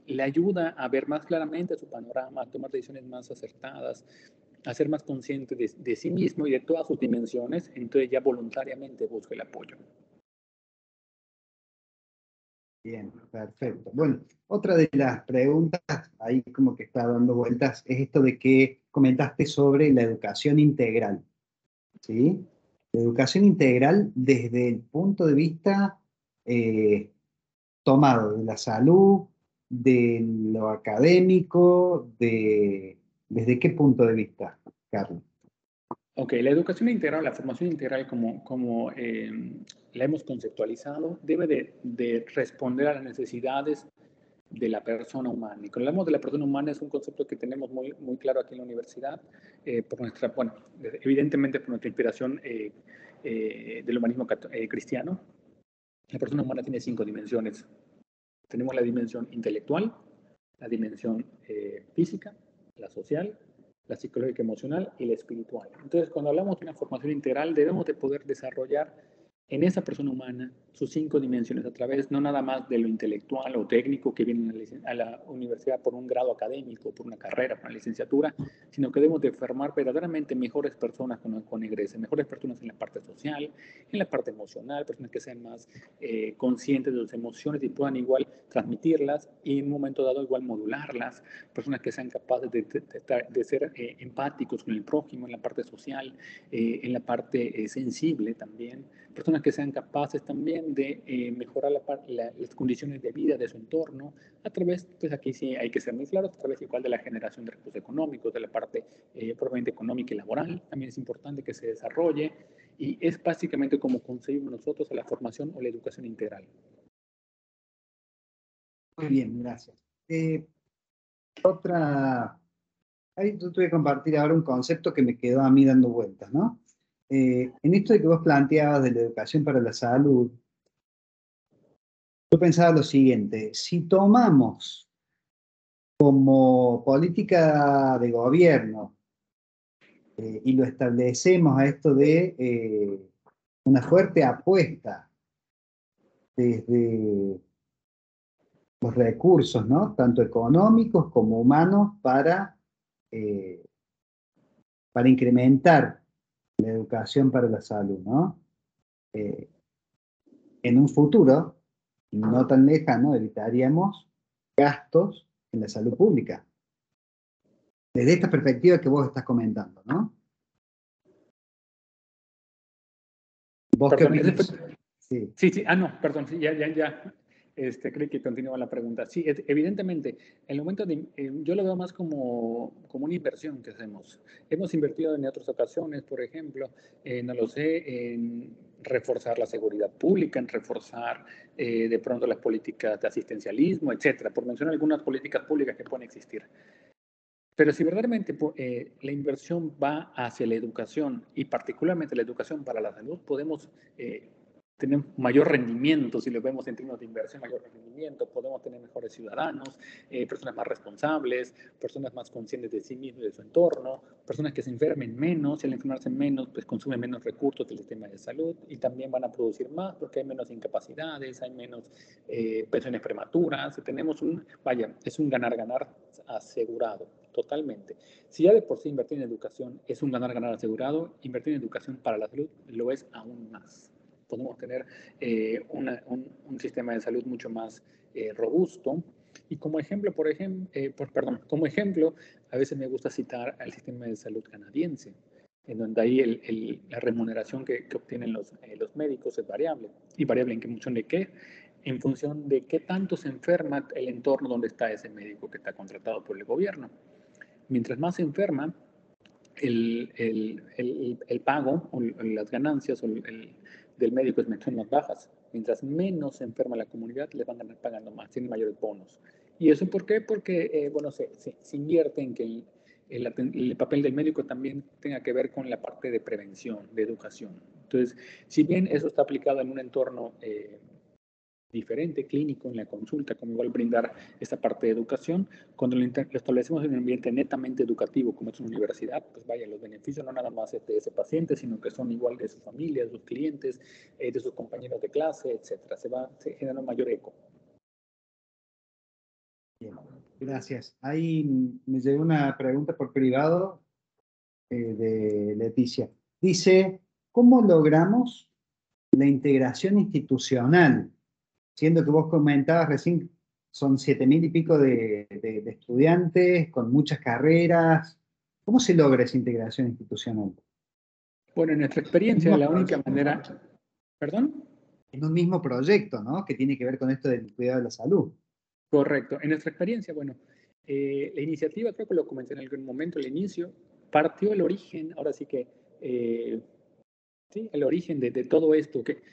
le ayuda a ver más claramente su panorama, a tomar decisiones más acertadas, a ser más consciente de sí mismo y de todas sus dimensiones, entonces ya voluntariamente busca el apoyo. Bien, perfecto. Bueno, otra de las preguntas ahí como que está dando vueltas es esto de que comentaste sobre la educación integral, ¿sí? La educación integral desde el punto de vista tomado de la salud, de lo académico, ¿desde qué punto de vista, Carlos? Ok, la educación integral, la formación integral como la hemos conceptualizado, debe de responder a las necesidades de la persona humana. Y cuando hablamos de la persona humana es un concepto que tenemos muy, muy claro aquí en la universidad, por nuestra, bueno, evidentemente por nuestra inspiración del humanismo cristiano. La persona humana tiene 5 dimensiones. Tenemos la dimensión intelectual, la dimensión física, la social, la psicológica emocional y la espiritual. Entonces, cuando hablamos de una formación integral, debemos de poder desarrollar en esa persona humana sus 5 dimensiones a través no nada más de lo intelectual o técnico que vienen a la universidad por un grado académico, por una carrera, por una licenciatura, sino que debemos de formar verdaderamente mejores personas con egreso, mejores personas en la parte social, en la parte emocional, personas que sean más conscientes de sus emociones y puedan igual transmitirlas y en un momento dado igual modularlas, personas que sean capaces de ser empáticos con el prójimo en la parte social, en la parte sensible también, personas que sean capaces también de mejorar las condiciones de vida de su entorno, a través, pues aquí sí hay que ser muy claros, a través igual de la generación de recursos económicos, de la parte probablemente económica y laboral, también es importante que se desarrolle, y es básicamente como concebimos nosotros a la formación o la educación integral. Muy bien, gracias. Otra, ahí yo te voy a compartir ahora un concepto que me quedó a mí dando vueltas, ¿no? En esto de que vos planteabas de la educación para la salud, yo pensaba lo siguiente: si tomamos como política de gobierno y lo establecemos a esto de una fuerte apuesta desde los recursos, ¿no? Tanto económicos como humanos eh, para incrementar la educación para la salud, ¿no? Eh, en un futuro no tan lejano evitaríamos gastos en la salud pública. Desde esta perspectiva que vos estás comentando, ¿no? ¿Vos qué Perdón, opinas? Sí. sí, no, perdón, sí, ya, creí que continuaba la pregunta. Sí, evidentemente, el momento de, yo lo veo más como una inversión que hacemos. Hemos invertido en otras ocasiones, por ejemplo, no lo sé, en reforzar la seguridad pública, en reforzar de pronto las políticas de asistencialismo, etcétera, por mencionar algunas políticas públicas que pueden existir. Pero si verdaderamente la inversión va hacia la educación y particularmente la educación para la salud, podemos tener mayor rendimiento, si lo vemos en términos de inversión, mayor rendimiento, podemos tener mejores ciudadanos, personas más responsables, personas más conscientes de sí mismos y de su entorno, personas que se enfermen menos, y al enfermarse menos, pues consumen menos recursos del sistema de salud y también van a producir más porque hay menos incapacidades, hay menos pensiones prematuras, tenemos es un ganar-ganar asegurado, totalmente. Si ya de por sí invertir en educación es un ganar-ganar asegurado, invertir en educación para la salud lo es aún más. Podemos tener un sistema de salud mucho más robusto. Y como ejemplo, como ejemplo, a veces me gusta citar al sistema de salud canadiense, en donde ahí la remuneración que obtienen los médicos es variable. ¿Y variable en qué función de qué? En función de qué tanto se enferma el entorno donde está ese médico que está contratado por el gobierno. Mientras más se enferma, el pago o las ganancias del médico es más bajas. Mientras menos se enferma la comunidad, le van a ganar pagando más, tienen mayores bonos. ¿Y eso por qué? Porque, bueno, se invierte en que el papel del médico también tenga que ver con la parte de prevención, de educación. Entonces, si bien eso está aplicado en un entorno diferente, clínico, en la consulta, como igual brindar esta parte de educación. Cuando lo establecemos en un ambiente netamente educativo, como es una universidad, pues vaya, los beneficios no nada más de ese paciente, sino que son igual de su familia, de sus clientes, de sus compañeros de clase, etcétera. Se genera un mayor eco. Bien, gracias. Ahí me llegó una pregunta por privado de Leticia. Dice, ¿cómo logramos la integración institucional? Siendo que vos comentabas recién, son 7.000 y pico de estudiantes con muchas carreras. ¿Cómo se logra esa integración institucional? Bueno, en nuestra experiencia, la única manera... ¿Perdón? En un mismo proyecto, ¿no? Que tiene que ver con esto del cuidado de la salud. Correcto. En nuestra experiencia, bueno, la iniciativa, creo que lo comenté en algún momento, al inicio, partió el origen, ahora sí que, sí, el origen de todo esto, que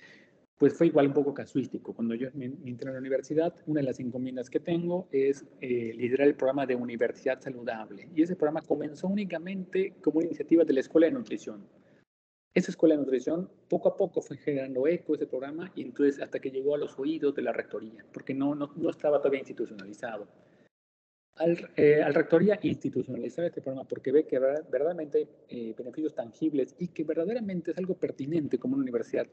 pues fue igual un poco casuístico. Cuando yo me entré a la universidad, una de las encomiendas que tengo es liderar el programa de Universidad Saludable. Y ese programa comenzó únicamente como una iniciativa de la Escuela de Nutrición. Esa Escuela de Nutrición poco a poco fue generando eco ese programa y entonces hasta que llegó a los oídos de la rectoría, porque no estaba todavía institucionalizado. Al rectoría institucionalizar este programa porque ve que verdaderamente hay beneficios tangibles y que verdaderamente es algo pertinente como una universidad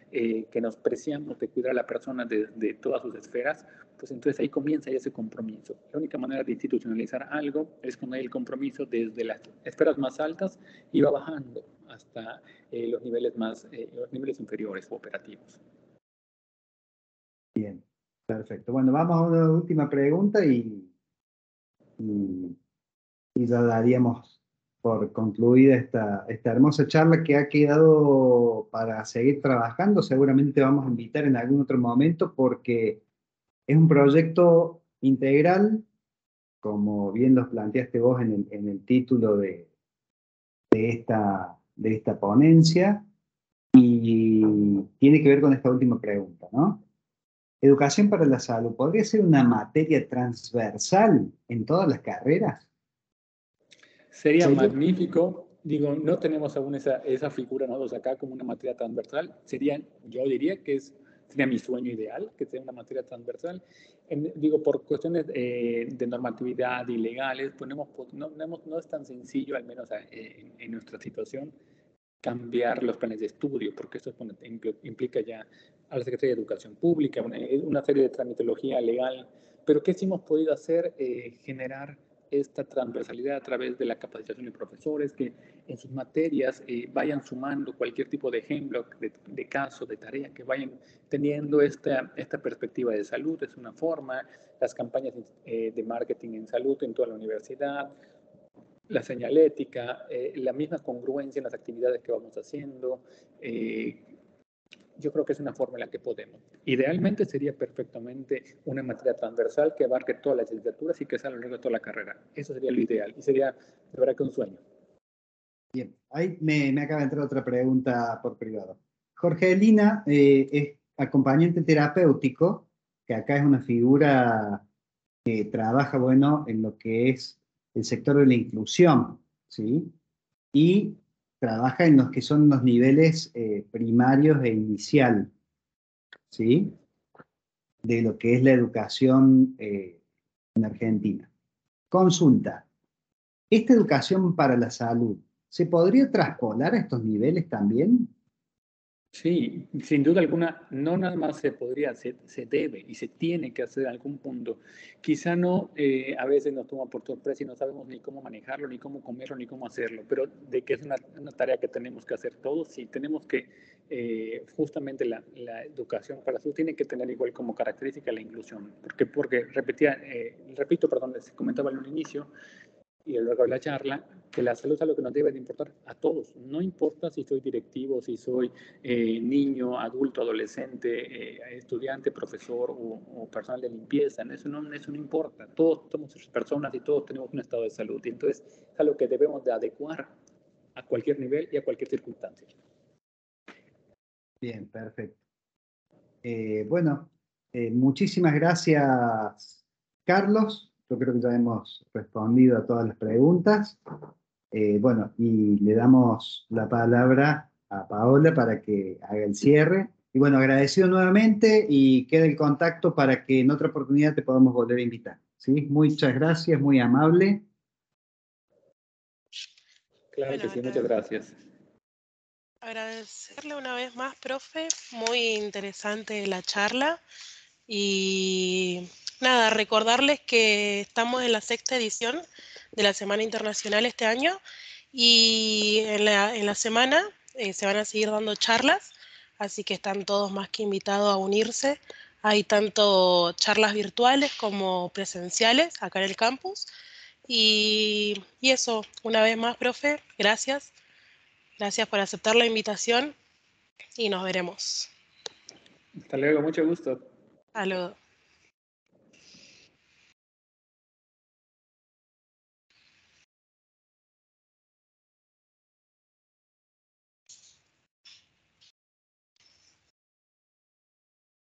que nos preciamos de cuidar a la persona de todas sus esferas, pues entonces ahí comienza ya ese compromiso. La única manera de institucionalizar algo es cuando hay el compromiso desde las esferas más altas y va bajando hasta los niveles inferiores o operativos. Bien, perfecto. Bueno, vamos a una última pregunta y ya daríamos por concluida esta hermosa charla que ha quedado para seguir trabajando. Seguramente vamos a invitar en algún otro momento porque es un proyecto integral, como bien lo planteaste vos en el título de esta ponencia, y tiene que ver con esta última pregunta, ¿no? Educación para la salud, ¿podría ser una materia transversal en todas las carreras? Sería magnífico. Digo, no tenemos aún esa figura nosotros acá como una materia transversal. Yo diría que sería mi sueño ideal, que sea una materia transversal. Digo, por cuestiones de normatividad y legales, pues no es tan sencillo, al menos en nuestra situación, cambiar los planes de estudio, porque esto implica ya a la Secretaría de Educación Pública, una serie de tramitología legal. Pero ¿qué sí hemos podido hacer? Generar esta transversalidad a través de la capacitación de profesores que en sus materias vayan sumando cualquier tipo de ejemplo, de caso, de tarea, que vayan teniendo esta perspectiva de salud. Es una forma, las campañas de marketing en salud en toda la universidad, la señalética, la misma congruencia en las actividades que vamos haciendo. Yo creo que es una forma en la que podemos. Idealmente sería perfectamente una materia transversal que abarque todas las licenciaturas y que sea a lo largo de toda la carrera. Eso sería lo ideal y sería de verdad que un sueño. Bien, ahí me acaba de entrar otra pregunta por privado. Jorgelina es acompañante terapéutico, que acá es una figura que trabaja, bueno, en lo que es el sector de la inclusión, ¿sí? Y trabaja en los que son los niveles primarios e inicial, ¿sí? De lo que es la educación en Argentina. Consulta, ¿esta educación para la salud se podría traspolar a estos niveles también? Sí, sin duda alguna, no nada más se podría, se debe y se tiene que hacer en algún punto. Quizá no, a veces nos toma por sorpresa y no sabemos ni cómo manejarlo, ni cómo comerlo, ni cómo hacerlo, pero de que es una tarea que tenemos que hacer todos, sí, tenemos que, justamente la educación para la salud tiene que tener igual como característica la inclusión, porque repito, perdón, les comentaba en un inicio, y a lo largo de la charla, que la salud es algo que nos debe de importar a todos. No importa si soy directivo, si soy niño, adulto, adolescente, estudiante, profesor o personal de limpieza. Eso no importa. Todos somos personas y todos tenemos un estado de salud. Y entonces es algo que debemos de adecuar a cualquier nivel y a cualquier circunstancia. Bien, perfecto. Bueno, muchísimas gracias, Carlos. Yo creo que ya hemos respondido a todas las preguntas. Bueno, y le damos la palabra a Paola para que haga el cierre. Y bueno, agradecido nuevamente y queda el contacto para que en otra oportunidad te podamos volver a invitar. ¿Sí? Muchas gracias, muy amable. Claro que sí, muchas gracias. Agradecerle una vez más, profe, muy interesante la charla y nada, recordarles que estamos en la 6ª edición de la Semana Internacional este año y en la semana se van a seguir dando charlas, así que están todos más que invitados a unirse. Hay tanto charlas virtuales como presenciales acá en el campus y eso, una vez más, profe, gracias. Gracias por aceptar la invitación y nos veremos. Hasta luego, mucho gusto. Hasta luego.